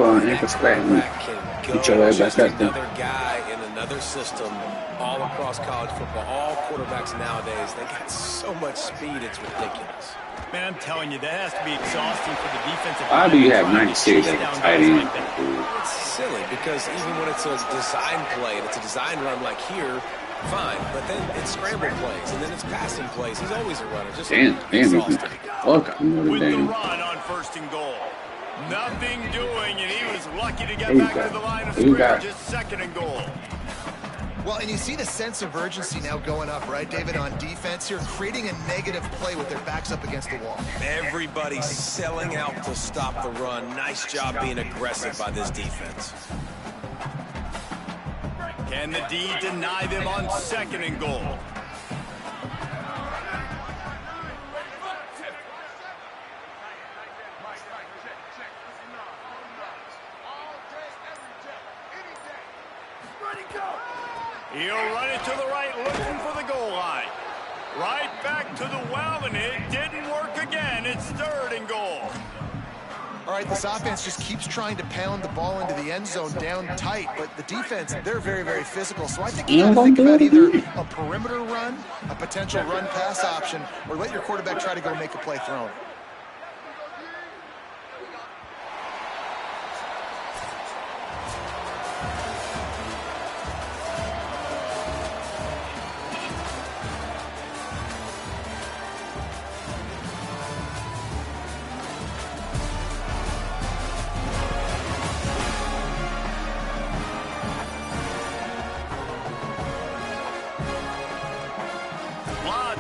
guy in another system all across college football. All quarterbacks nowadays, they got so much speed, it's ridiculous. Man, I'm telling you, that has to be exhausting for the defensive. Why do you have 96 at the tight end? It's silly because even when it's a design play and it's a design run like here, fine, but then it's scramble plays and then it's passing plays. He's always a runner. Just exhausting. Look, with the run on 1st and goal. Nothing doing, and he was lucky to get back to the line of scrimmage. Just 2nd and goal. Well, and you see the sense of urgency now going up, right, David, on defense here, creating a negative play with their backs up against the wall. Everybody's selling out to stop the run. Nice job being aggressive by this defense. Can the D deny them on 2nd and goal? He'll run it to the right, looking for the goal line. Right back to the well, and it didn't work again. It's 3rd and goal. All right, this offense just keeps trying to pound the ball into the end zone down tight, but the defense, they're very, very physical. So I think you got to think about either a perimeter run, a potential run-pass option, or let your quarterback try to go make a play throwing.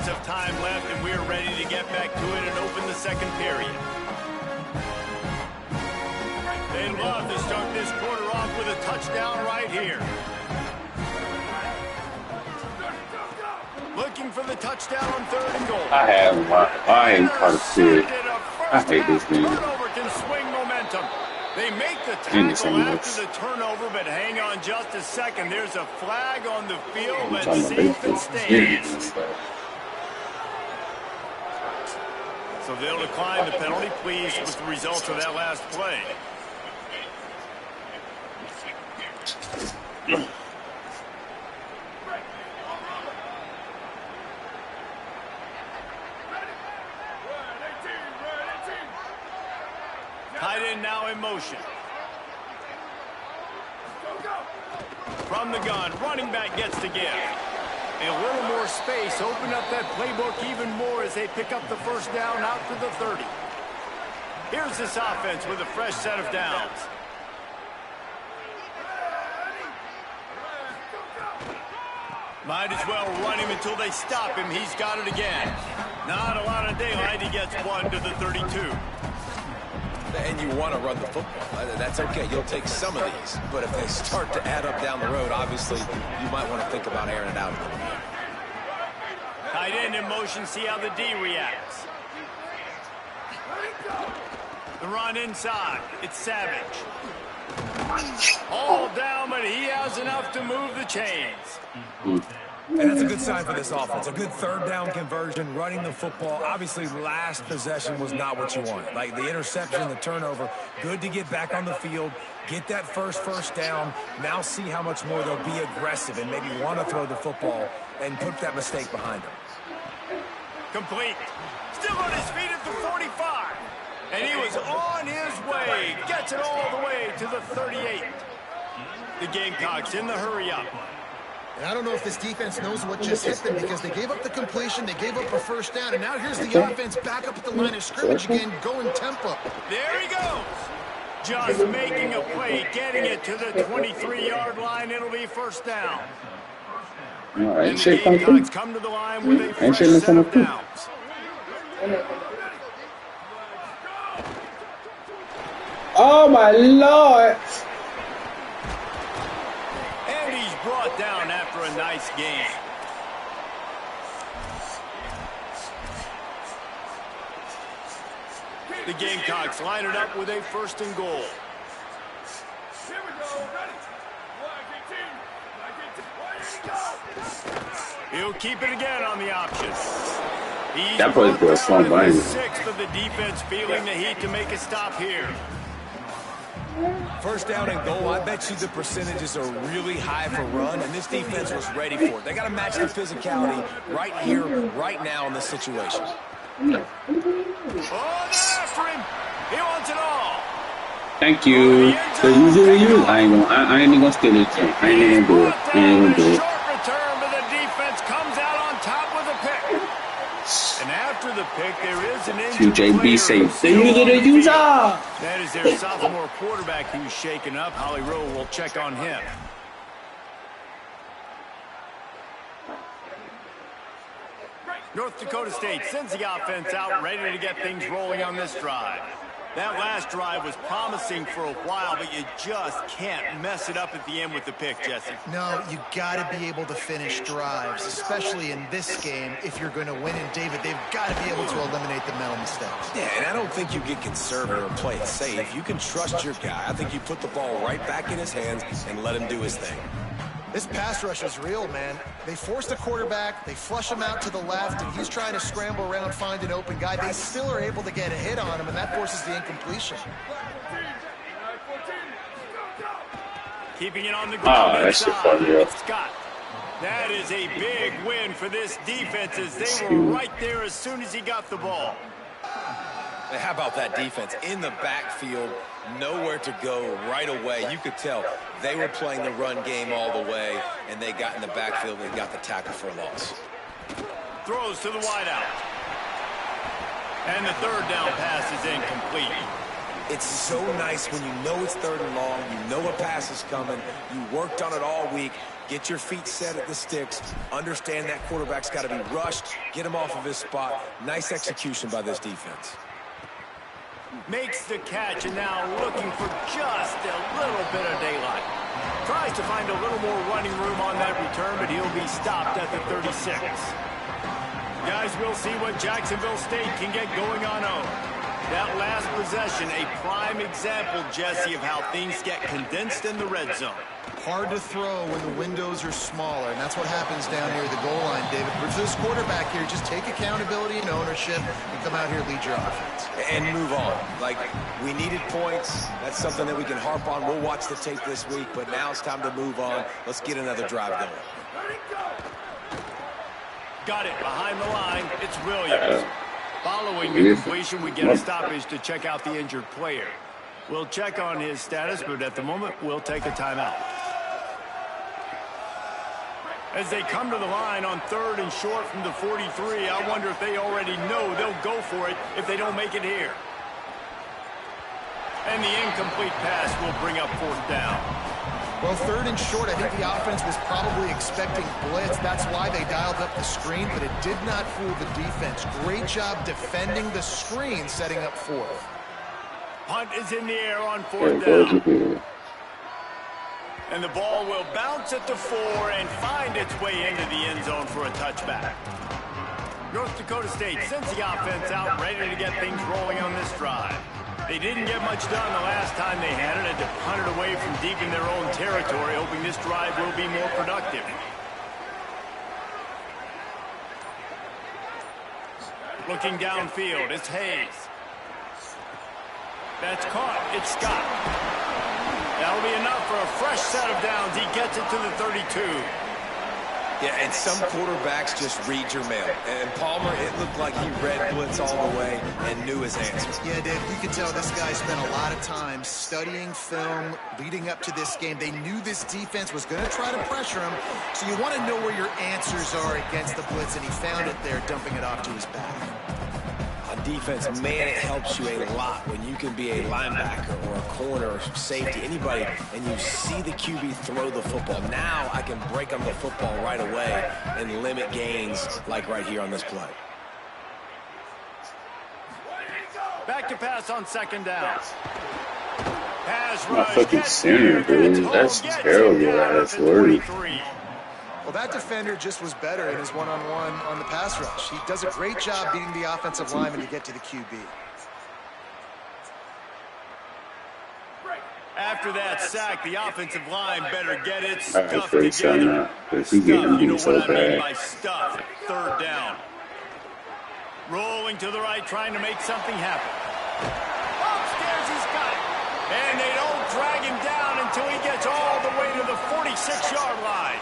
Of time left, and we're ready to get back to it and open the 2nd period. They love to start this quarter off with a touchdown right here. Looking for the touchdown on 3rd and goal. I am part of it. I hate this game. Turnover can swing momentum. They make the tackle after the turnover, but hang on just a second. There's a flag on the field. Let's see if it stands. So they'll decline the penalty, pleased with the results of that last play. Tight end now in motion. From the gun, running back gets to give. A little more space, open up that playbook even more as they pick up the 1st down out to the 30. Here's this offense with a fresh set of downs. Might as well run him until they stop him. He's got it again. Not a lot of daylight. He gets 1 to the 32. And you want to run the football. That's okay. You'll take some of these. But if they start to add up down the road, obviously, you might want to think about airing it out a little bit. Tight end in motion. See how the D reacts. The run inside. It's Savage. All down, but he has enough to move the chains. And that's a good sign for this offense. A good 3rd down conversion, running the football. Obviously, last possession was not what you wanted. Like the interception, the turnover. Good to get back on the field, get that first down. Now see how much more they'll be aggressive and maybe want to throw the football and put that mistake behind them. Complete. Still on his feet at the 45. And he was on his way. Gets it all the way to the 38. The Gamecocks in the hurry-up. And I don't know if this defense knows what just hit them because they gave up the completion, they gave up a 1st down, and now here's the offense back up at the line of scrimmage again, going tempo. There he goes. Just making a play, getting it to the 23-yard line. It'll be 1st down. And the Gamecocks come to the line with a fresh set of downs. Oh, my Lord. And he's brought down after a nice game. The Gamecocks line it up with a 1st and goal. He'll keep it again on the option. That probably put a strong line. 6th of the defense feeling the heat to make a stop here. 1st down and goal, I bet you the percentages are really high for run, and this defense was ready for it. They got to match the physicality right here, right now in this situation. Oh, they're after him. He wants it all. Thank you. So I ain't gonna steal it. I ain't gonna do it. I ain't gonna do it. Short return, but the defense comes out on top with a pick. And after the pick, there is an injured QJB safe. The user. That is their sophomore quarterback who's shaken up. Holly Rowe will check on him. North Dakota State sends the offense out, ready to get things rolling on this drive. That last drive was promising for a while, but you just can't mess it up at the end with the pick, Jesse. No, you got to be able to finish drives, especially in this game. If you're going to win, and David, they've got to be able to eliminate the mental mistakes. Yeah, and I don't think you get conservative or play it safe. You can trust your guy. I think you put the ball right back in his hands and let him do his thing. This pass rush is real, man. They force the quarterback, they flush him out to the left, and he's trying to scramble around, find an open guy. They still are able to get a hit on him, and that forces the incompletion. Keeping it on the ground. That shit funny, yo. Scott. That is a big win for this defense as they were right there as soon as he got the ball. How about that defense in the backfield, nowhere to go right away. You could tell they were playing the run game all the way, and they got in the backfield and got the tackle for a loss. Throws to the wideout. And the third down pass is incomplete. It's so nice when you know it's 3rd and long, you know a pass is coming, you worked on it all week, get your feet set at the sticks, understand that quarterback's got to be rushed, get him off of his spot. Nice execution by this defense. Makes the catch and now looking for just a little bit of daylight. Tries to find a little more running room on that return, but he'll be stopped at the 36. Guys, we'll see what Jacksonville State can get going on home. That last possession, a prime example, Jesse, of how things get condensed in the red zone. Hard to throw when the windows are smaller, and that's what happens down here at the goal line, David. But for this quarterback here, just take accountability and ownership and come out here and lead your offense. And move on. Like, we needed points. That's something that we can harp on. We'll watch the tape this week, but now it's time to move on. Let's get another drive going. Got it behind the line. It's Williams. Following the completion, we get a stoppage to check out the injured player. We'll check on his status, but at the moment, we'll take a timeout. As they come to the line on 3rd and short from the 43, I wonder if they already know they'll go for it if they don't make it here. And the incomplete pass will bring up 4th down. Well, 3rd and short, I think the offense was probably expecting blitz. That's why they dialed up the screen, but it did not fool the defense. Great job defending the screen, setting up 4th. Punt is in the air on 4th down. And the ball will bounce at the 4 and find its way into the end zone for a touchback. North Dakota State sends the offense out, ready to get things rolling on this drive. They didn't get much done the last time they had it, had to punt it away from deep in their own territory, hoping this drive will be more productive. Looking downfield, it's Hayes. That's caught. It's Scott. That'll be enough for a fresh set of downs. He gets it to the 32. Yeah, and some quarterbacks just read your mail. And Palmer, it looked like he read blitz all the way and knew his answer. Yeah, Dave, you can tell this guy spent a lot of time studying film leading up to this game. They knew this defense was going to try to pressure him, so you want to know where your answers are against the blitz, and he found it there, dumping it off to his back. On defense, man, it helps you a lot when you can be a linebacker or a corner or safety, anybody, and you see the QB throw the football. Now I can break on the football right away and limit gains like right here on this play. Back to pass on 2nd down. Pass My rush. fucking center, dude. That's terrible ass work. Well, that defender just was better in his one-on-one on the pass rush. He does a great job beating the offensive lineman to get to the QB. After that sack, the offensive line better get its stuff together. You know what I mean by stuff. 3rd down. Rolling to the right, trying to make something happen. Upstairs he's got it. And they don't drag him down until he gets all the way to the 46-yard line.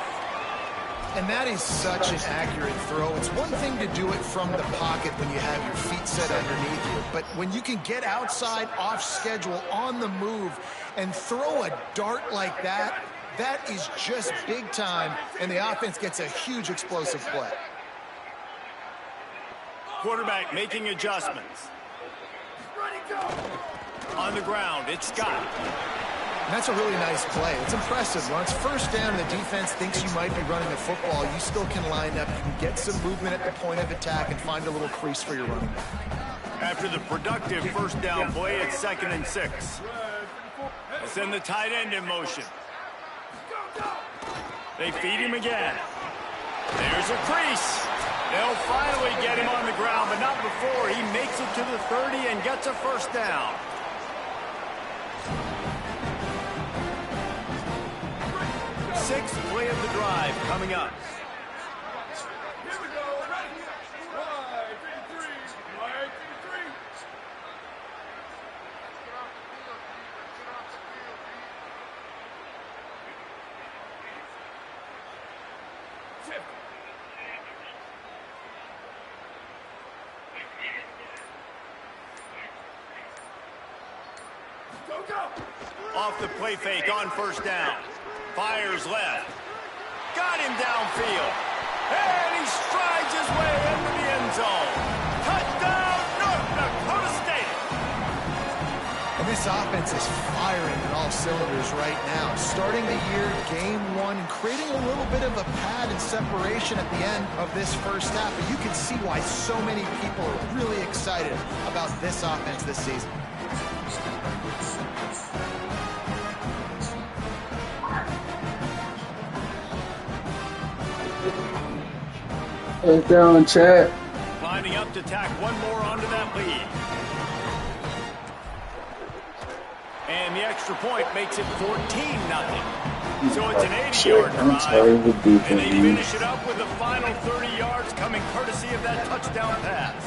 And that is such an accurate throw. It's one thing to do it from the pocket when you have your feet set underneath you, but when you can get outside, off schedule, on the move, and throw a dart like that, that is just big time, and the offense gets a huge explosive play. Quarterback making adjustments. On the ground, it's Scott. And that's a really nice play. It's impressive. When it's 1st down and the defense thinks you might be running the football, you still can line up. You can get some movement at the point of attack and find a little crease for your running back. After the productive 1st down play, it's 2nd and 6. They send the tight end in motion. They feed him again. There's a crease. They'll finally get him on the ground, but not before he makes it to the 30 and gets a 1st down. sixth play of the drive coming up. Off the play fake on first down. Fires left. Got him downfield. And he strides his way into the end zone. Touchdown, North Dakota State. And this offense is firing on all cylinders right now. Starting the year, game one, and creating a little bit of a pad and separation at the end of this first half. But you can see why so many people are really excited about this offense this season. Let's down, chat. Lining up to tack one more onto that lead. And the extra point makes it 14-0. So it's an 80-yard drive. And they finish it up with the final 30 yards coming courtesy of that touchdown pass.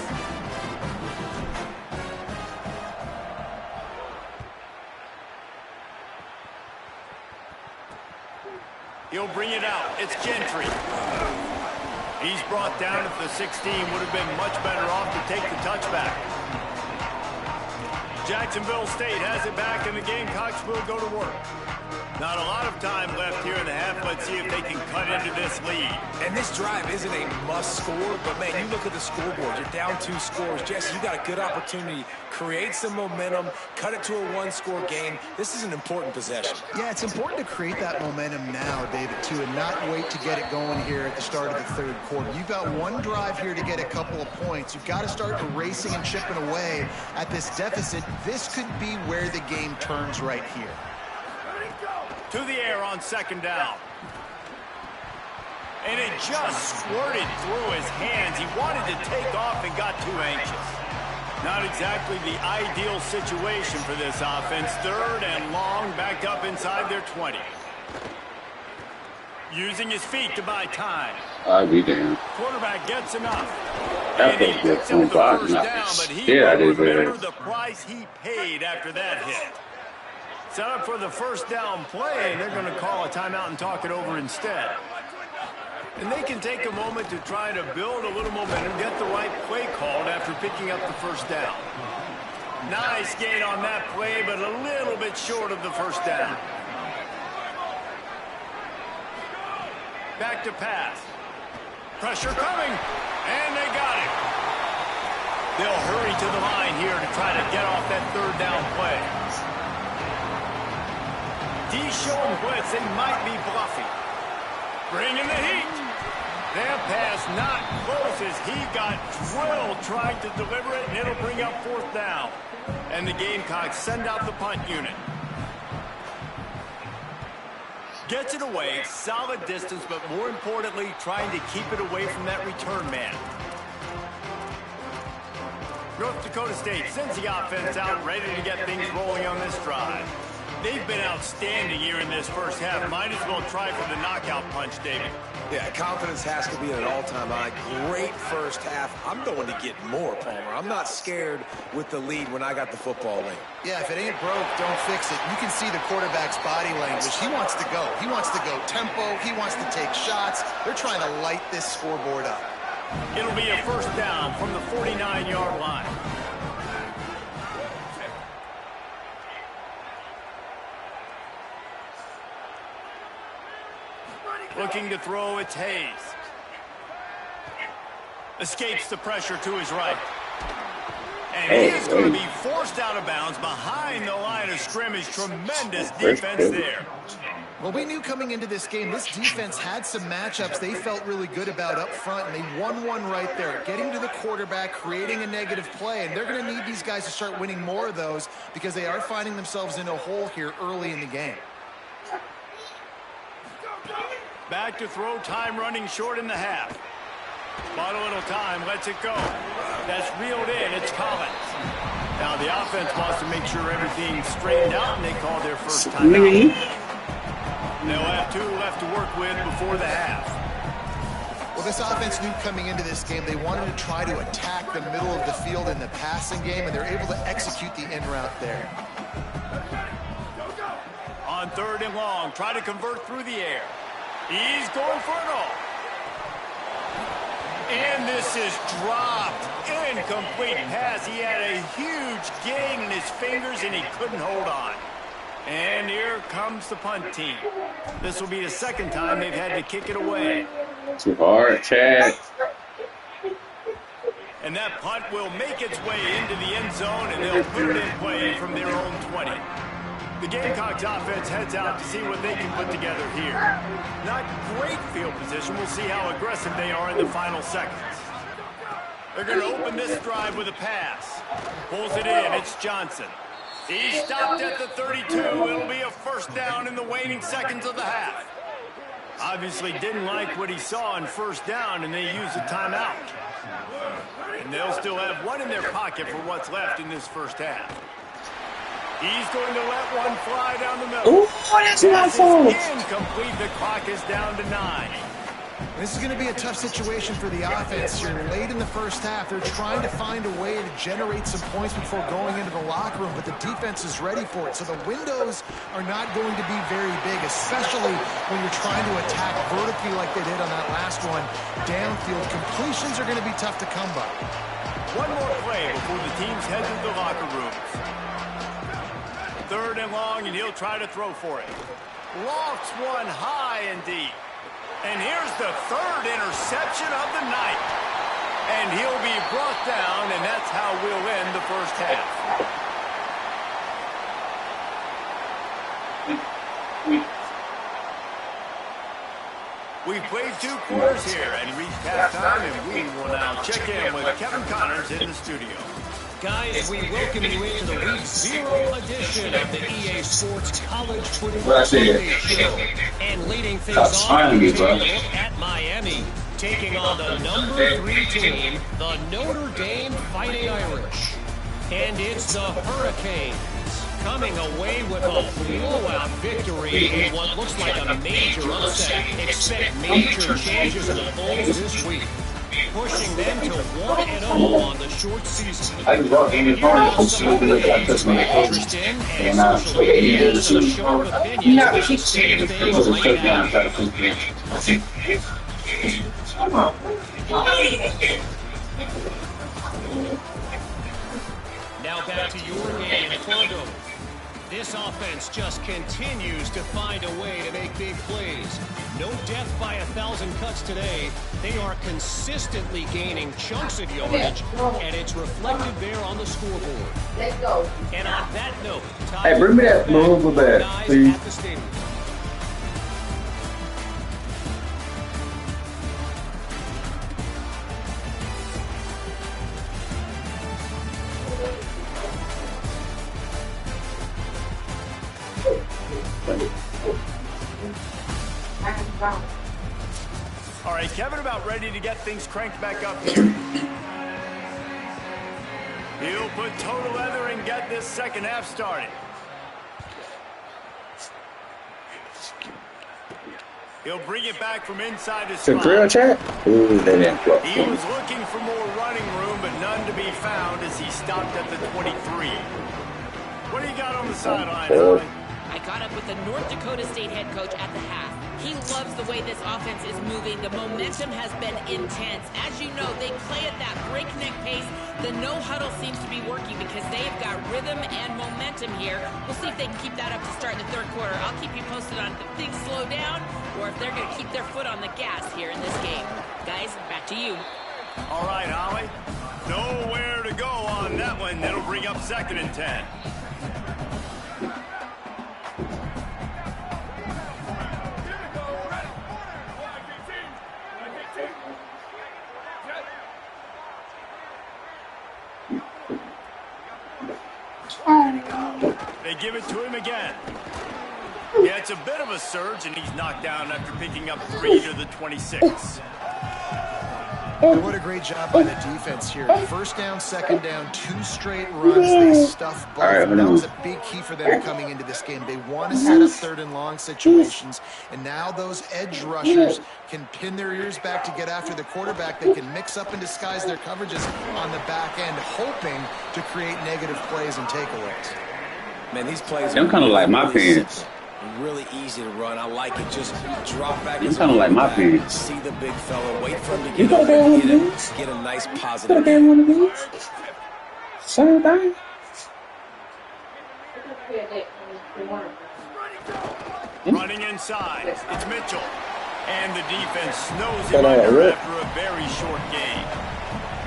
He'll bring it out. It's Gentry. He's brought down at the 16. Would have been much better off to take the touchback. Jacksonville State has it back, and the Gamecocks will go to work. Not a lot of time left here in the half. Let's see if they can cut into this lead. And this drive isn't a must score, but, man, you look at the scoreboard. You're down 2 scores. Jesse, you got a good opportunity. Create some momentum. Cut it to a one-score game. This is an important possession. Yeah, it's important to create that momentum now, David, too, and not wait to get it going here at the start of the third quarter. You've got one drive here to get a couple of points. You've got to start erasing and chipping away at this deficit. This could be where the game turns right here. To the air on second down. And it just squirted through his hands. He wanted to take off and got too anxious. Not exactly the ideal situation for this offense. Third and long, backed up inside their 20. Using his feet to buy time. I'll be damned. Quarterback gets enough. That And he picks up the first down, but he will remember the price he paid after that hit. Set up for the first down play, and they're going to call a timeout and talk it over instead. And they can take a moment to try to build a little momentum, get the right play called after picking up the first down. Nice gain on that play, but a little bit short of the first down. Back to pass. Pressure coming, and they got it. They'll hurry to the line here to try to get off that third down play. D showing blitz, they might be bluffing. Bringing the heat. That pass not close as he got drilled trying to deliver it, and it'll bring up fourth down. And the Gamecocks send out the punt unit. Gets it away, solid distance, but more importantly, trying to keep it away from that return man. North Dakota State sends the offense out, ready to get things rolling on this drive. They've been outstanding here in this first half. Might as well try for the knockout punch, David. Yeah, confidence has to be at an all-time high. Great first half. I'm going to get more, Palmer. I'm not scared with the lead when I got the football late. Yeah, if it ain't broke, don't fix it. You can see the quarterback's body language. He wants to go. He wants to go tempo. He wants to take shots. They're trying to light this scoreboard up. It'll be a first down from the 49-yard line. Looking to throw, it's Hayes. Escapes the pressure to his right. And he is going to be forced out of bounds behind the line of scrimmage. Tremendous defense there. Well, we knew coming into this game, this defense had some matchups they felt really good about up front, and they won one right there, getting to the quarterback, creating a negative play, and they're going to need these guys to start winning more of those because they are finding themselves in a hole here early in the game. Back to throw, time running short in the half. Bought a little time, lets it go. That's reeled in, it's Collins. Now the offense wants to make sure everything's straightened out, and they call their first time out. They'll have 2 left to work with before the half. Well, this offense knew coming into this game they wanted to try to attack the middle of the field in the passing game, and they're able to execute the in route there. On 3rd and long, try to convert through the air. He's going for it all. And this is dropped. Incomplete pass. He had a huge gain in his fingers, and he couldn't hold on. And here comes the punt team. This will be the 2nd time they've had to kick it away. Too hard, Chad. And that punt will make its way into the end zone, and they'll put it in play from their own 20. The Gamecocks offense heads out to see what they can put together here. Not great field position. We'll see how aggressive they are in the final seconds. They're going to open this drive with a pass. Pulls it in. It's Johnson. He stopped at the 32. It'll be a 1st down in the waning seconds of the half. Obviously didn't like what he saw on 1st down, and they used a timeout. And they'll still have 1 in their pocket for what's left in this 1st half. He's going to let one fly down the middle. Ooh, that's my fault. Incomplete. The clock is down to 9. This is going to be a tough situation for the offense here. Late in the 1st half, they're trying to find a way to generate some points before going into the locker room, but the defense is ready for it. So the windows are not going to be very big, especially when you're trying to attack vertically like they did on that last one. Downfield completions are going to be tough to come by. One more play before the teams head to the locker rooms. 3rd and long, and he'll try to throw for it. Lofts one high and deep. And here's the 3rd interception of the night. And he'll be brought down, and that's how we'll end the 1st half. We've played 2 quarters here and reached halftime, and we will now check in with Kevin Connors in the studio. Guys, we welcome you into the Week 0 edition of the EA Sports College Football Sunday Show. And leading things off at Miami, taking on the number 3 team, the Notre Dame Fighting Irish. And it's the Hurricanes coming away with a blowout victory in what looks like a major upset. Expect major changes in the polls this week, pushing them to 1-0 on the short season. Here are some of the games we're interested in, and social media has a sharp opinion about the state of things right now. Now back to your game in Toronto. This offense just continues to find a way to make big plays. No death by 1,000 cuts today. They are consistently gaining chunks of yardage, and it's reflected there on the scoreboard. Let's go. And on that note, hey, bring me that move back, please. At the stadium. All right, Kevin about ready to get things cranked back up here. He'll put total leather and get this 2nd half started. He'll bring it back from inside his spot. Ooh, they didn't play. He was looking for more running room, but none to be found as he stopped at the 23. What do you got on the sideline, Holly? I caught up with the North Dakota State head coach at the half. He loves the way this offense is moving. The momentum has been intense. As you know, they play at that breakneck pace. The no-huddle seems to be working because they've got rhythm and momentum here. We'll see if they can keep that up to start the 3rd quarter. I'll keep you posted on if things slow down or if they're going to keep their foot on the gas here in this game. Guys, back to you. All right, Holly. Nowhere to go on that one. That'll bring up 2nd and 10. They give it to him again. Yeah, it's a bit of a surge, and he's knocked down after picking up 3 to the 26. And what a great job by the defense here. First down, second down, 2 straight runs. They stuffed both. Right, that was a big key for them coming into this game. They want to set up 3rd and long situations. And now those edge rushers can pin their ears back to get after the quarterback. They can mix up and disguise their coverages on the back end, hoping to create negative plays and takeaways. Man, these plays are kind of like my pants. Really easy to run. I like it. Just drop back. It's kind of like my pants. See the big fella. Wait for him to get over and get a nice positive. One of these. Same thing. Running inside. It's Mitchell. And the defense snows him under after a very short game.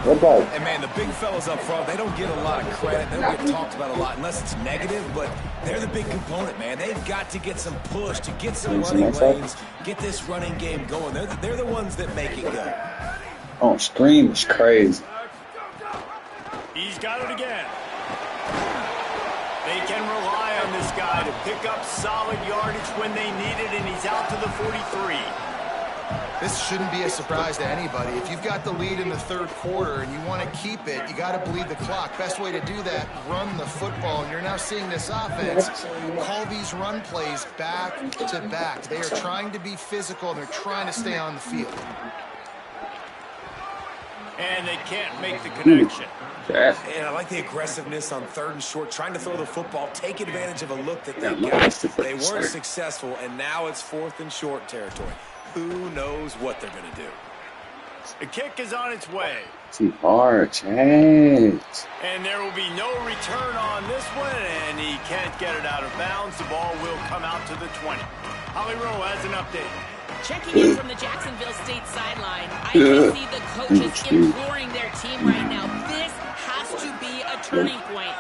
And man, the big fellas up front, they don't get a lot of credit. They don't get talked about a lot unless it's negative, but they're the big component, man. They've got to get some push, to get some running lanes, get this running game going. They're the ones that make it go. On screen is crazy. He's got it again. They can rely on this guy to pick up solid yardage when they need it, and he's out to the 43. This shouldn't be a surprise to anybody. If you've got the lead in the 3rd quarter and you want to keep it, you got to bleed the clock. Best way to do that, run the football. And you're now seeing this offense call these run plays back to back. They are trying to be physical, and they're trying to stay on the field. And they can't make the connection. And I like the aggressiveness on 3rd and short, trying to throw the football, take advantage of a look that they got. They weren't successful, and now it's 4th and short territory. Who knows what they're going to do? The kick is on its way. Too hard, chance. And there will be no return on this one, and he can't get it out of bounds. The ball will come out to the 20. Holly Rowe has an update. Checking in from the Jacksonville State sideline, I can see the coaches imploring their team right now. This has to be a turning point.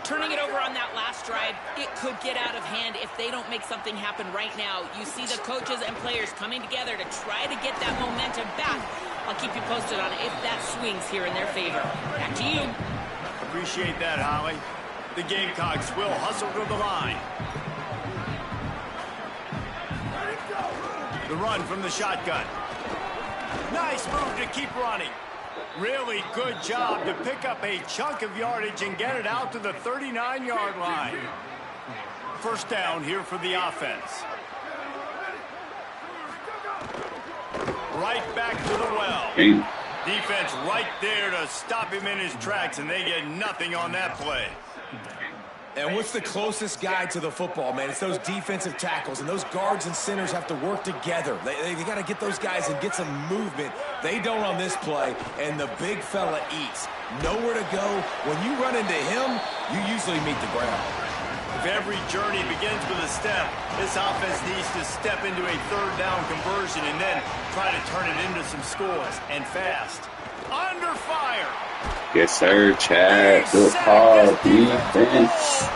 Turning it over on that last drive, it could get out of hand if they don't make something happen right now. You see the coaches and players coming together to try to get that momentum back. I'll keep you posted on it if that swings here in their favor. Back to you. Appreciate that, Holly. The Gamecocks will hustle to the line. The run from the shotgun. Nice move to keep running. Really good job to pick up a chunk of yardage and get it out to the 39-yard line. First down here for the offense. Right back to the well. Defense right there to stop him in his tracks, and they get nothing on that play. And what's the closest guy to the football, man? It's those defensive tackles, and those guards and centers have to work together. They got to get those guys and get some movement. They don't on this play, and the big fella eats. Nowhere to go. When you run into him, you usually meet the ground. If every journey begins with a step, this offense needs to step into a 3rd down conversion and then try to turn it into some scores, and fast. Under fire. Yes, sir, Chad. Good call, defense.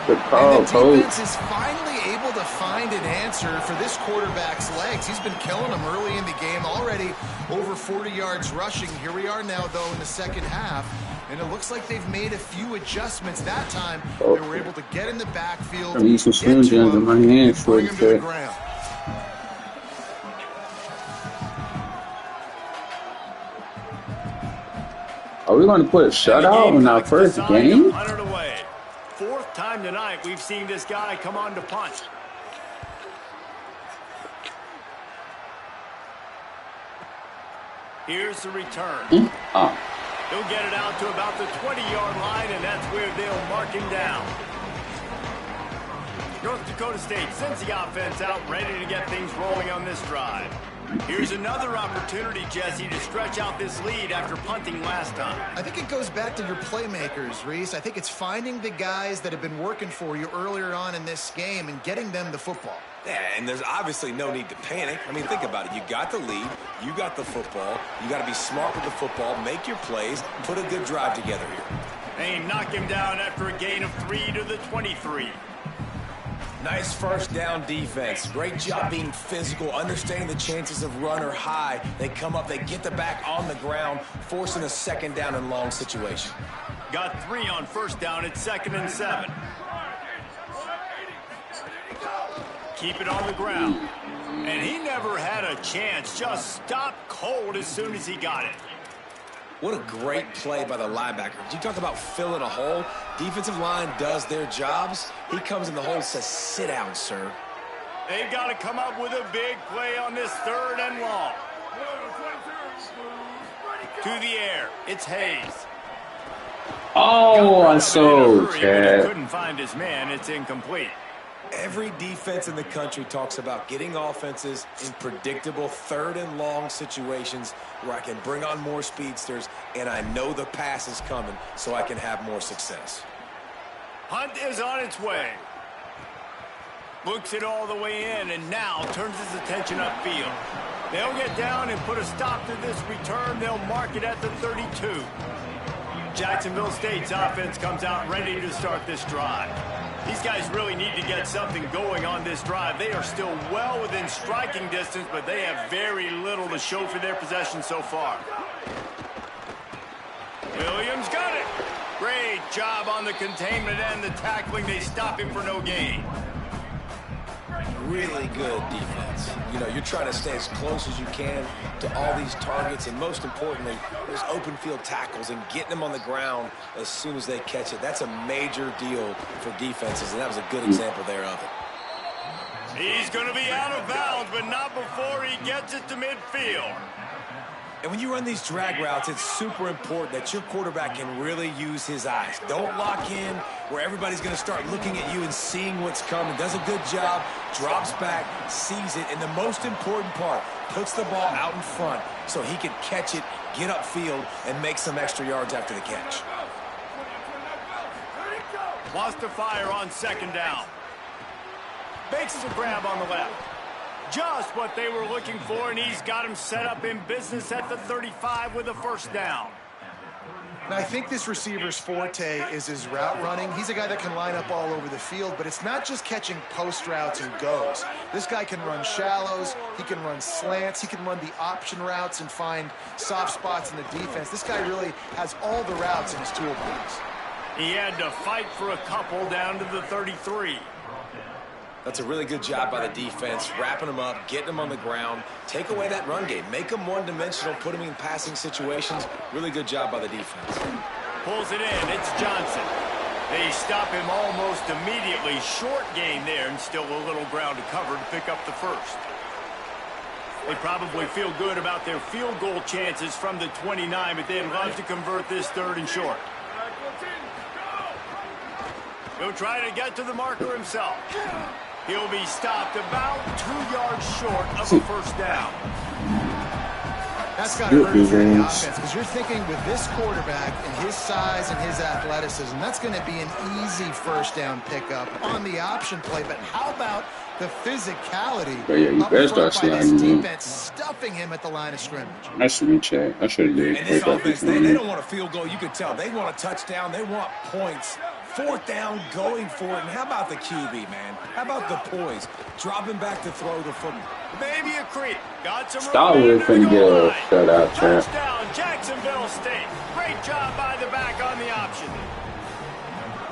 Good call, coach. The defense is finally able to find an answer for this quarterback's legs. He's been killing them early in the game, already over 40 yards rushing. Here we are now, though, in the 2nd half. And it looks like they've made a few adjustments that time. They were able to get in the backfield, I need some Slim Jims in my hands for bring him to the ground. Are we going to put a shutout in our first game? 4th time tonight we've seen this guy come on to punt. Here's the return. He'll get it out to about the 20-yard line, and that's where they'll mark him down. North Dakota State sends the offense out, ready to get things rolling on this drive. Here's another opportunity, Jesse, to stretch out this lead after punting last time. I think it goes back to your playmakers, Reese. I think it's finding the guys that have been working for you earlier on in this game and getting them the football. Yeah, and there's obviously no need to panic. I mean, think about it. You got the lead. You got the football. You got to be smart with the football, make your plays, put a good drive together here. They knock him down after a gain of 3 to the 23. Nice first down defense. Great job being physical, understanding the chances of run are high. They come up, they get the back on the ground, forcing a 2nd down and long situation. Got 3 on first down at 2nd and 7. Keep it on the ground. And he never had a chance. Just stopped cold as soon as he got it. What a great play by the linebacker. You talk about filling a hole. Defensive line does their jobs. He comes in the hole and says, sit down, sir. They've got to come up with a big play on this 3rd and long. To the air. It's Hayes. Oh, I saw Chad. Couldn't find his man. It's incomplete. Every defense in the country talks about getting offenses in predictable 3rd and long situations where I can bring on more speedsters and I know the pass is coming so I can have more success. Hunt is on its way. Looks it all the way in and now turns his attention upfield. They'll get down and put a stop to this return. They'll mark it at the 32. Jacksonville State's offense comes out ready to start this drive. These guys really need to get something going on this drive. They are still well within striking distance, but they have very little to show for their possession so far. Williams got it. Great job on the containment and the tackling. They stop him for no gain. Really good defense. You know, you're trying to stay as close as you can to all these targets, and most importantly, those open field tackles and getting them on the ground as soon as they catch it. That's a major deal for defenses, and that was a good example there of it. He's going to be out of bounds, but not before he gets it to midfield. And when you run these drag routes, it's super important that your quarterback can really use his eyes. Don't lock in where everybody's going to start looking at you and seeing what's coming. Does a good job, drops back, sees it, and the most important part, puts the ball out in front so he can catch it, get upfield, and make some extra yards after the catch. Lost to fire on 2nd down. Makes a grab on the left. Just what they were looking for, and he's got him set up in business at the 35 with a 1st down. Now, I think this receiver's forte is his route running. He's a guy that can line up all over the field, but it's not just catching post routes and goes. This guy can run shallows, he can run slants, he can run the option routes and find soft spots in the defense. This guy really has all the routes in his toolbox. He had to fight for a couple down to the 33. That's a really good job by the defense, wrapping them up, getting them on the ground, take away that run game, make them one-dimensional, put them in passing situations. Really good job by the defense. Pulls it in. It's Johnson. They stop him almost immediately. Short gain there and still a little ground to cover to pick up the 1st. They probably feel good about their field goal chances from the 29, but they'd love to convert this 3rd and short. He'll try to get to the marker himself. He'll be stopped about 2 yards short of a 1st down. That's got to hurt you in the offense because you're thinking with this quarterback and his size and his athleticism, that's going to be an easy 1st down pickup on the option play. But how about the physicality you better start sliding defense stuffing him at the line of scrimmage? I should recheck. I should have did. And this offense, they don't want a field goal. You can tell. They want a touchdown. They want points. 4th down, going for it. And how about the QB, man? How about the poise? Dropping back to throw the football. Maybe a creep. Got some Star Wars can get a shutout, champ. Touchdown, Jacksonville State. Great job by the back on the option.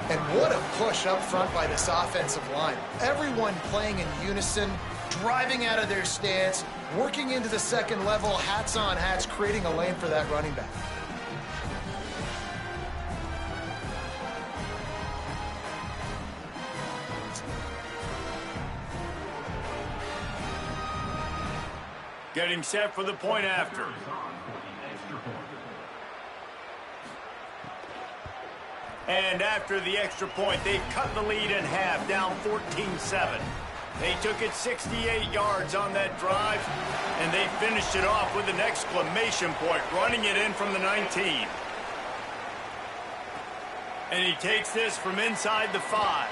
And what a push up front by this offensive line. Everyone playing in unison, driving out of their stance, working into the 2nd level, hats on hats, creating a lane for that running back. Getting set for the point after. And after the extra point, they cut the lead in half, down 14-7. They took it 68 yards on that drive, and they finished it off with an exclamation point, running it in from the 19. And he takes this from inside the 5.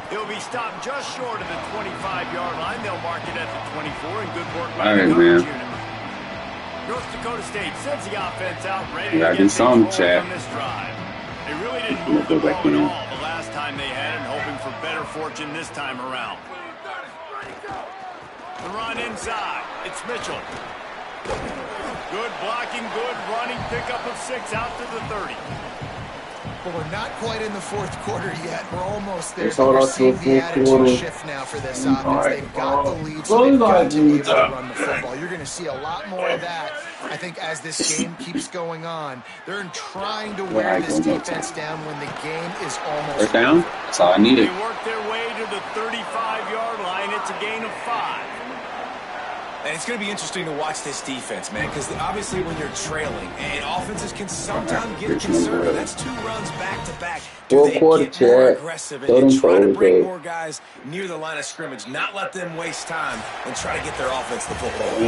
He'll be stopped just short of the 25-yard line. They'll mark it at the 24, and good work by the coverage unit. North Dakota State sends the offense out ready to get things rolling on this drive. They really didn't move the ball at all the last time they had it, hoping for better fortune this time around. The run inside. It's Mitchell. Good blocking, good running, pickup of 6 out to the 30. But we're not quite in the fourth quarter yet. We're almost there. We're seeing the attitude shift now for this offense. They've got the lead, so they've got to be able to run the football. You're going to see a lot more of that, I think, as this game keeps going on. They're trying to wear this defense down when the game is almost first down. That's all I needed. They work their way to the 35-yard line. It's a gain of 5. And it's going to be interesting to watch this defense, man, because obviously when you're trailing, and offenses can sometimes get concerned. That's 2 runs back-to-back. Do they get more aggressive and try to bring more guys near the line of scrimmage, not let them waste time, and try to get their offense the football?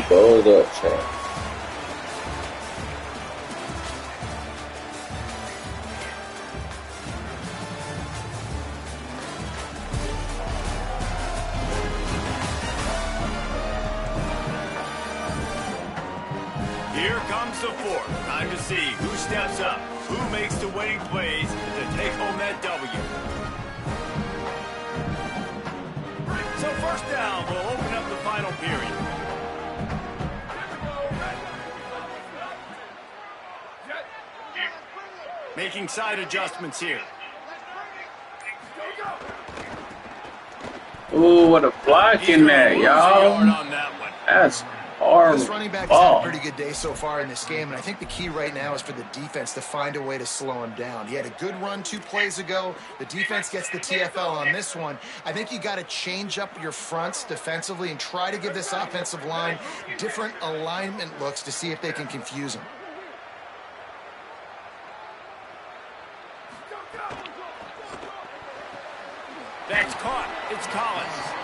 Here comes the fourth. Time to see who steps up, who makes the winning plays to take home that W. So first down will open up the final period. Making side adjustments here. Ooh, what a block in there, y'all. That's horrible. This running back has had a pretty good day so far in this game, and I think the key right now is for the defense to find a way to slow him down. He had a good run 2 plays ago. The defense gets the TFL on this one. I think you got to change up your fronts defensively and try to give this offensive line different alignment looks to see if they can confuse him. That's caught. It's Collins.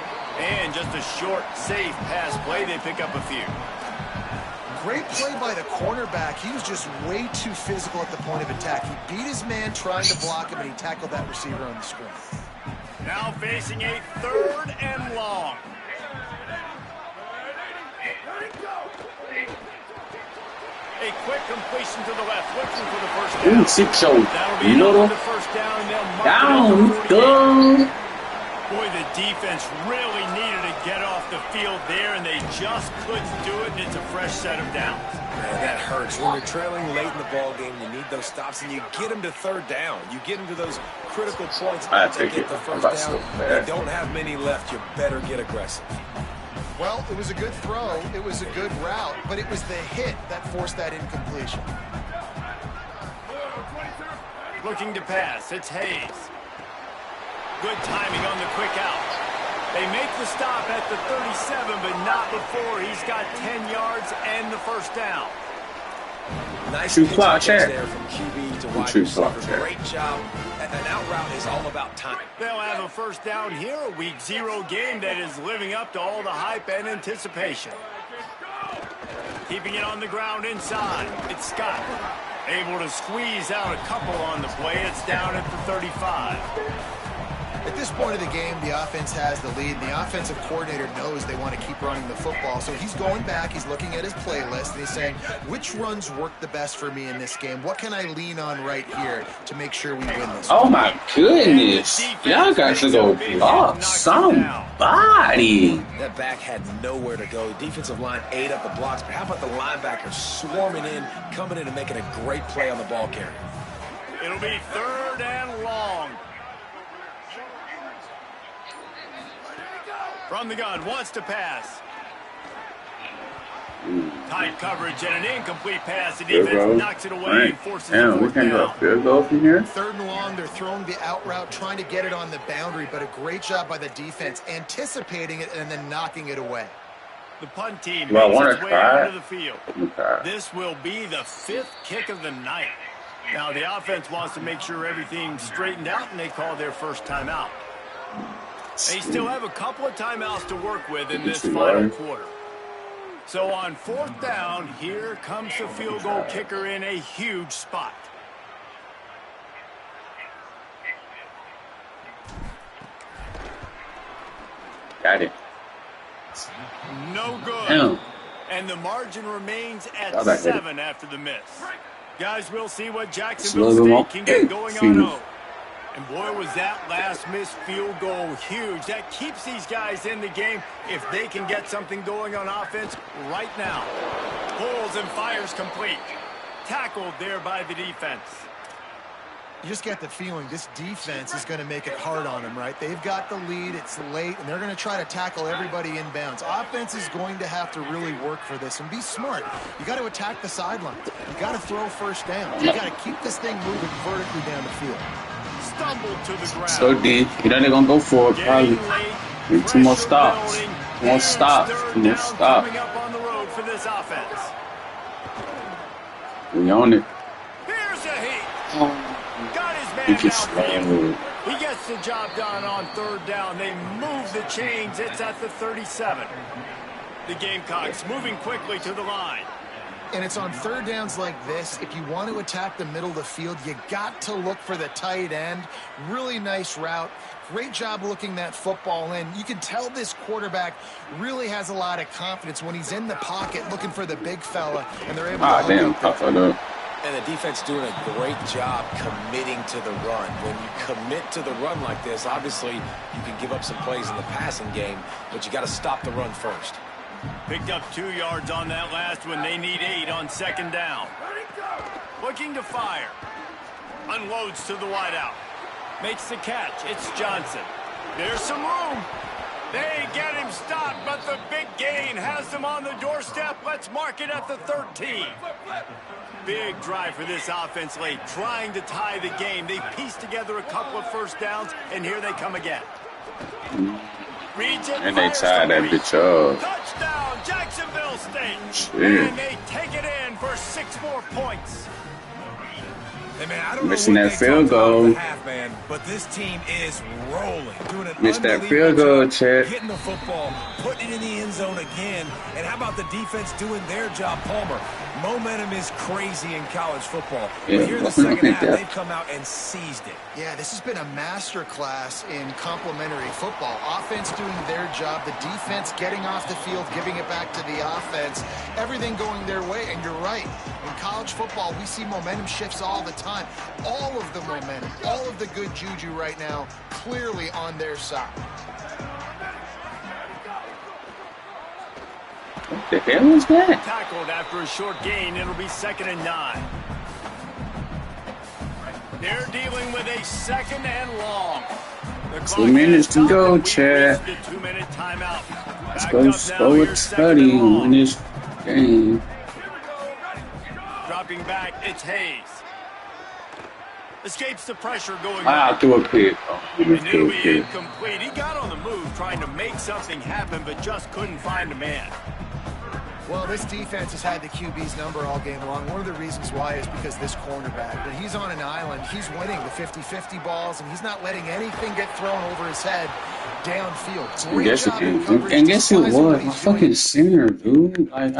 And just a short, safe pass play. They pick up a few. Great play by the cornerback. He was just way too physical at the point of attack. He beat his man trying to block him, and he tackled that receiver on the screen. Now facing a 3rd and long. A quick completion to the left, looking for the first down. Ooh, 6 show. That'll be the first down, and they'll mark Down, go. Boy, the defense really needed to get off the field there, and they just couldn't do it, and it's a fresh set of downs. Man, that hurts. When you're trailing late in the ball game, you need those stops, and you get them to 3rd down. You get them to those critical points to get the first down. You don't have many left. You better get aggressive. Well, it was a good throw. It was a good route, but it was the hit that forced that incompletion. Looking to pass. It's Hayes. Good timing on the quick out. They make the stop at the 37, but not before he's got 10 yards and the first down. Nice pitch there from QB to wide receiver. Great job. An out route is all about time. They'll have a first down here, a week 0 game that is living up to all the hype and anticipation. Keeping it on the ground inside. It's Scott. Able to squeeze out a couple on the play. It's down at the 35. At this point of the game, the offense has the lead, and the offensive coordinator knows they want to keep running the football. So he's going back, he's looking at his playlist, and he's saying, which runs work the best for me in this game? What can I lean on right here to make sure we win this? Oh, my goodness. Y'all got to go block somebody. That back had nowhere to go. Defensive line ate up the blocks, but how about the linebacker swarming in, coming in and making a great play on the ball carrier? It'll be 3rd and long. From the gun, wants to pass. Tight coverage and an incomplete pass. The defense knocks it away and forces the 4th down. Field goal from here. 3rd and long, they're throwing the out route, trying to get it on the boundary, but a great job by the defense, anticipating it and then knocking it away. The punt team makes its way onto the field. This will be the 5th kick of the night. Now the offense wants to make sure everything's straightened out, and they call their first timeout. They still have a couple of timeouts to work with in this final quarter. So on 4th down, here comes the field goal kicker in a huge spot. Got it. No good. Damn. And the margin remains at 7 after the miss. Guys, we'll see what Jacksonville State can get going on home. And boy, was that last missed field goal huge. That keeps these guys in the game if they can get something going on offense right now. Pulls and fires complete. Tackled there by the defense. You just get the feeling this defense is going to make it hard on them, right? They've got the lead, it's late, and they're going to try to tackle everybody inbounds. Offense is going to have to really work for this and be smart. You got to attack the sidelines. You got to throw first down. You got to keep this thing moving vertically down the field. Stumbled to the ground. So deep. You know they're going to go for it, probably. Need 2 more stops. 2 more stops. 2 more stops. Coming up on the road for this offense. We on it. Here's a heat. Got his man downfield. He gets the job done on 3rd down. They move the chains. It's at the 37. The Gamecocks moving quickly to the line. And it's on 3rd downs like this. If you want to attack the middle of the field, you got to look for the tight end. Really nice route. Great job looking that football in. You can tell this quarterback really has a lot of confidence when he's in the pocket looking for the big fella, and they're able to... damn, tough up. And the defense doing a great job committing to the run. When you commit to the run like this, obviously you can give up some plays in the passing game, but you got to stop the run first. Picked up 2 yards on that last one. They need 8 on 2nd down. Looking to fire. Unloads to the wideout. Makes the catch. It's Johnson. There's some room. They get him stopped, but the big gain has them on the doorstep. Let's mark it at the 13. Big drive for this offense late, trying to tie the game. They pieced together a couple of first downs, and here they come again. And they tied that bitch up. Touchdown, Jacksonville State. Shit. And they take it in for 6 more points. Hey man, I don't missing know what that field goal. Half, man, but this team is rolling. Doing an missed that field goal, Chad. Getting the football, putting it in the end zone again. And how about the defense doing their job, Palmer? Momentum is crazy in college football. Yeah, but here in the second half, they've come out and seized it. Yeah, this has been a master class in complementary football. Offense doing their job, the defense getting off the field, giving it back to the offense, everything going their way. And you're right, in college football, we see momentum shifts all the time. All of the momentum, all of the good juju right now, clearly on their side. What the hell was that? Tackled after a short gain. It'll be 2nd and 9. They're dealing with a 2nd and long. 2 minutes to go, Chad. 2-minute timeout. Let's go slow and steady and win this game. Dropping back, it's Hayes. Escapes the pressure going I threw a pick. And it'll be incomplete. He got on the move trying to make something happen, but just couldn't find a man. Well, this defense has had the QB's number all game long. One of the reasons why is because this cornerback, when he's on an island, he's winning the 50-50 balls, and he's not letting anything get thrown over his head downfield. I guess it is. And guess it was my fucking center, dude. Like,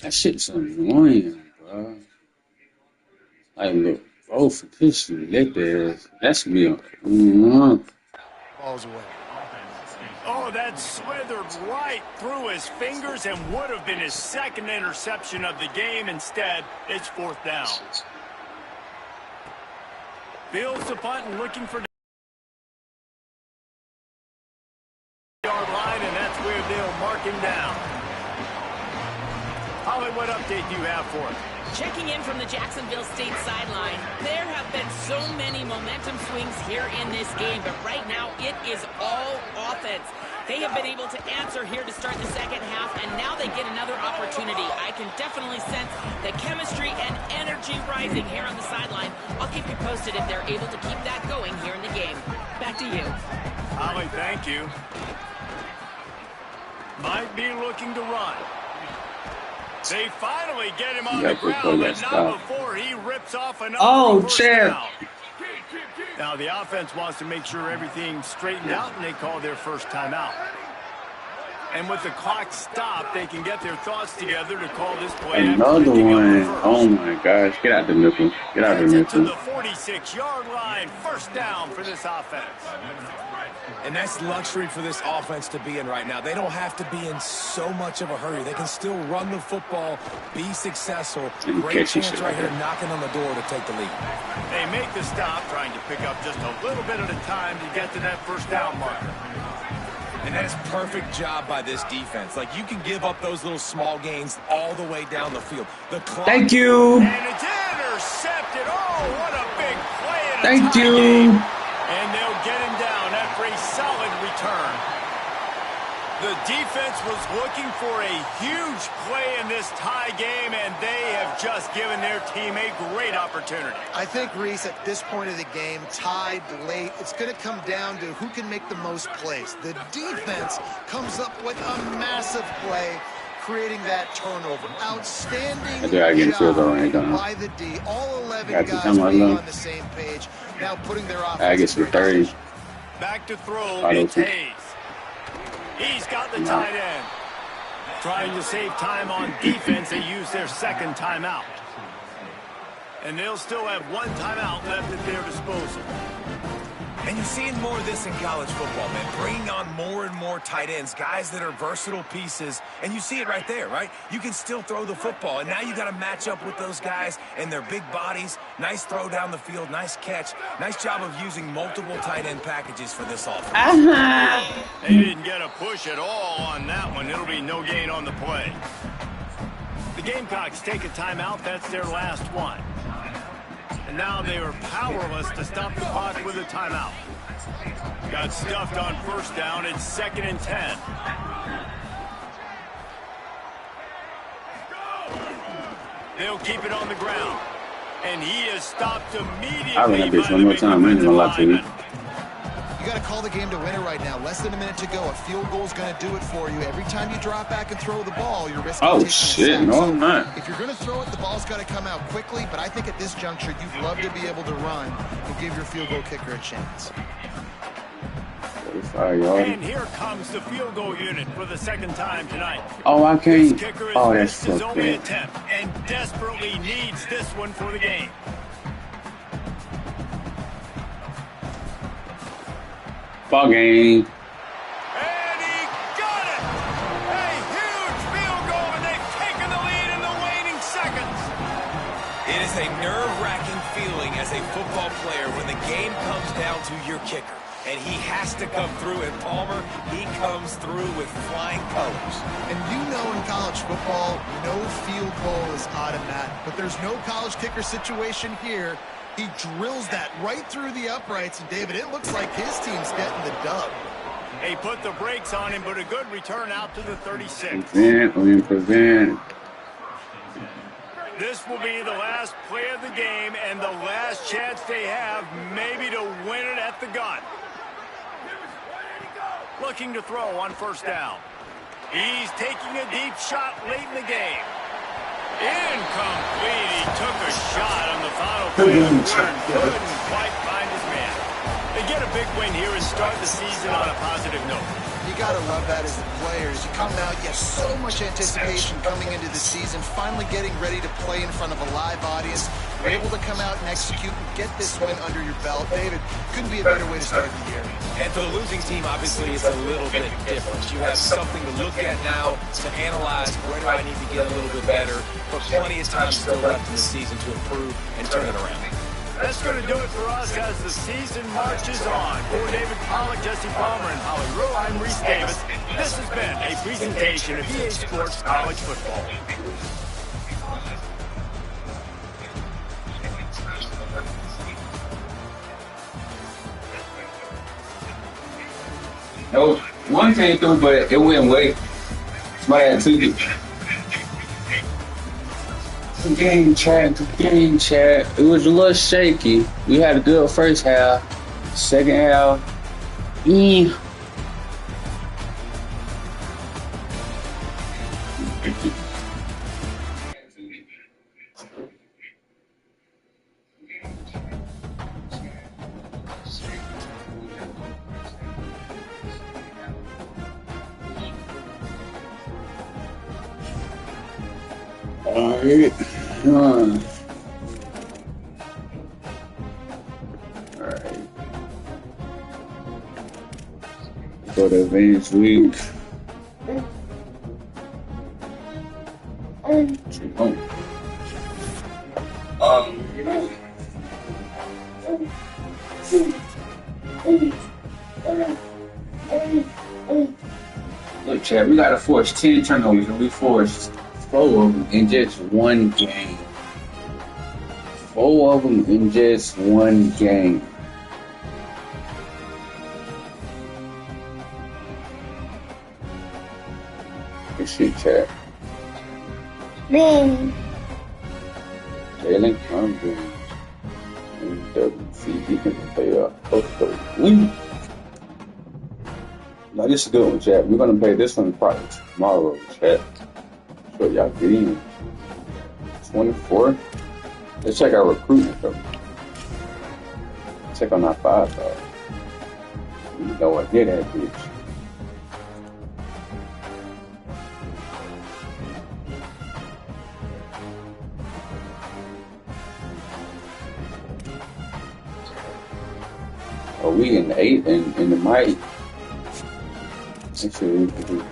that shit's annoying, bro. Like, look, bro, for this shit, let that. That's me. Balls away. Oh, that slithered right through his fingers and would have been his 2nd interception of the game. Instead, it's 4th down. Fields the punt and looking for yard line, and that's where they'll mark him down. Holly, what update do you have for us? Checking in from the Jacksonville State sideline. There have been so many momentum swings here in this game, but right now it is all offense. They have been able to answer here to start the second half, and now they get another opportunity. I can definitely sense the chemistry and energy rising here on the sideline. I'll keep you posted if they're able to keep that going here in the game. Back to you. Holly, thank you. Might be looking to run. They finally get him on the ground, but not before he rips off another first down. Now the offense wants to make sure everything's straightened out, and they call their first timeout. And with the clock stopped, they can get their thoughts together to call this play. Another one. Oh my gosh. Get out the nickel. Get out the nickel. To the 46-yard line. First down for this offense. And that's luxury for this offense to be in right now. They don't have to be in so much of a hurry. They can still run the football, be successful. Great chance right here knocking on the door to take the lead. They make the stop, trying to pick up just a little bit at a time to get to that first down marker. And that is perfect job by this defense. Like, you can give up those little small gains all the way down the field. The clock. Thank you. And it's intercepted. Oh, what a big play in a Thank tie you. game. And they'll get him down after a solid return. The defense was looking for a huge play in this tie game, and they have just given their team a great opportunity. I think, Reese, at this point of the game, tied late, it's going to come down to who can make the most plays. The defense comes up with a massive play, creating that turnover. Outstanding job by the D. All 11 guys being on the same page, now putting their offense in position. Back to throw, it's Hayes. He's got the tight end. Trying to save time on defense, they use their second timeout. And they'll still have one timeout left at their disposal. And you're seeing more of this in college football, man. Bringing on more and more tight ends, guys that are versatile pieces. And you see it right there, right? You can still throw the football. And now you got to match up with those guys and their big bodies. Nice throw down the field, nice catch. Nice job of using multiple tight end packages for this offense. They didn't get a push at all on that one. It'll be no gain on the play. The Gamecocks take a timeout. That's their last one. And now they are powerless to stop the clock with a timeout. Got stuffed on first down. It's 2nd and 10. They'll keep it on the ground. And he is stopped immediately. I ran this one more time. I ain't gonna lie to you. You got to call the game to win it right now. Less than a minute to go. A field goal is going to do it for you. Every time you drop back and throw the ball, you're risking taking a sack. No, I'm not. If you're going to throw it, the ball's got to come out quickly. But I think at this juncture, you'd love to be able to run and give your field goal kicker a chance. And here comes the field goal unit for the second time tonight. Oh, I can't. Oh, that's his only attempt and desperately needs this one for the game. Ball game. And he got it! A huge field goal, and they've taken the lead in the waning seconds. It is a nerve-wracking feeling as a football player when the game comes down to your kicker. And he has to come through. And Palmer, he comes through with flying colors. And you know in college football, no field goal is automatic. But there's no college kicker situation here. He drills that right through the uprights. And, David, it looks like his team's getting the dub. They put the brakes on him, but a good return out to the 36. Prevent. This will be the last play of the game and the last chance they have maybe to win it at the gun. Looking to throw on first down. He's taking a deep shot late in the game. Incomplete. He took a shot on the final play of the quarter and couldn't quite find his man. They get a big win here and start the season on a positive note. You got to love that as the players. You come out, you have so much anticipation coming into the season, finally getting ready to play in front of a live audience. You're able to come out and execute and get this win under your belt. David, couldn't be a better way to start the year. And for the losing team, obviously, it's a little bit different. You have something to look at now to analyze where do I need to get a little bit better, but plenty of time still left in the season to improve and turn it around. That's going to do it for us as the season marches on. For David Pollack, Jesse Palmer, and Holly Rowe, I'm Reese Davis. This has been a presentation of EA Sports College Football. No, one came through, but it went away. Somebody had took it. Game chat. It was a little shaky. We had a good first half. Second half, Alright. Go to advanced week. Look, Chad, we gotta force 10 turnovers and we forced 4 of them in just one game. 4 of them in just one game. Good shit, chat. Man. Jalen Congress. MWC, he can play a post. Now this is a good one, chat. We're gonna play this one probably tomorrow, chat. So y'all get in. 24. Let's check our recruitment though. Check on our 5-star. You know what? Hit that bitch. Oh, we in the 8 and in the mic. Actually, we could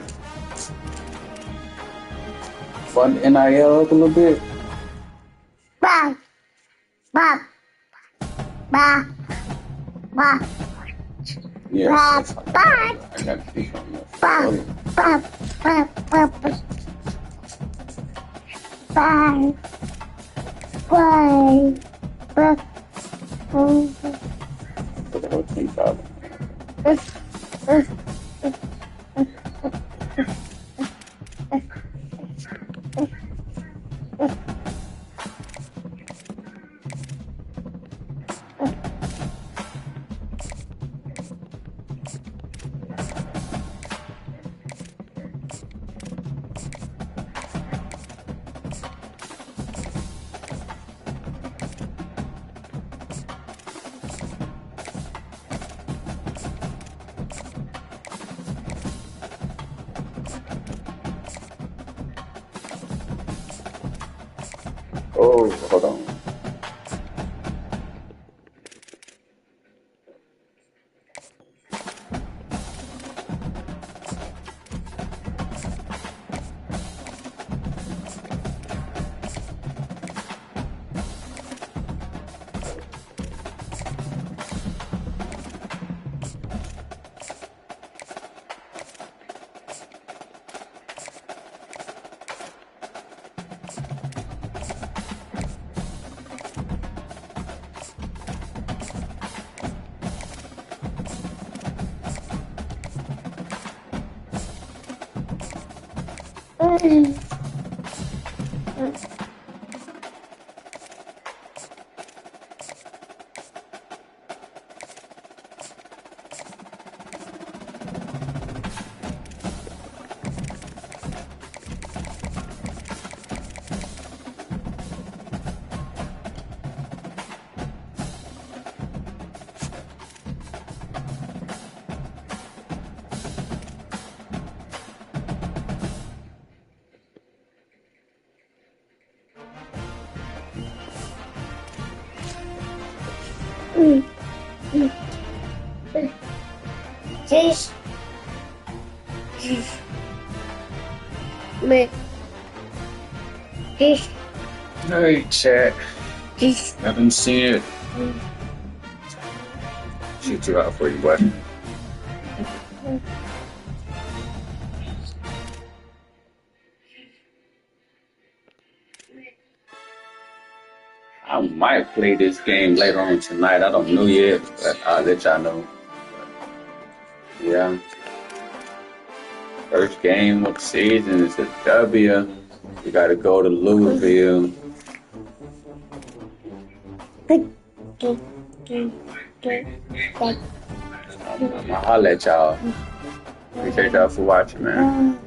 fund NIL up a little bit. Bah. Bah. Bah. Bah. Yeah. Bah. Bah. I got to think on that. Bah. Bah. Bah. Bah. Bah. Bah. Bah. Put the whole team out. Oh, hold on. This. This. Hey, chat. This. Haven't seen it. Shoot you out for you, boy. I might play this game later on tonight. I don't know yet, but I'll let y'all know. But yeah. First game of the season is a W. We gotta go to Louisville. I'll holler at y'all. Appreciate y'all for watching, man.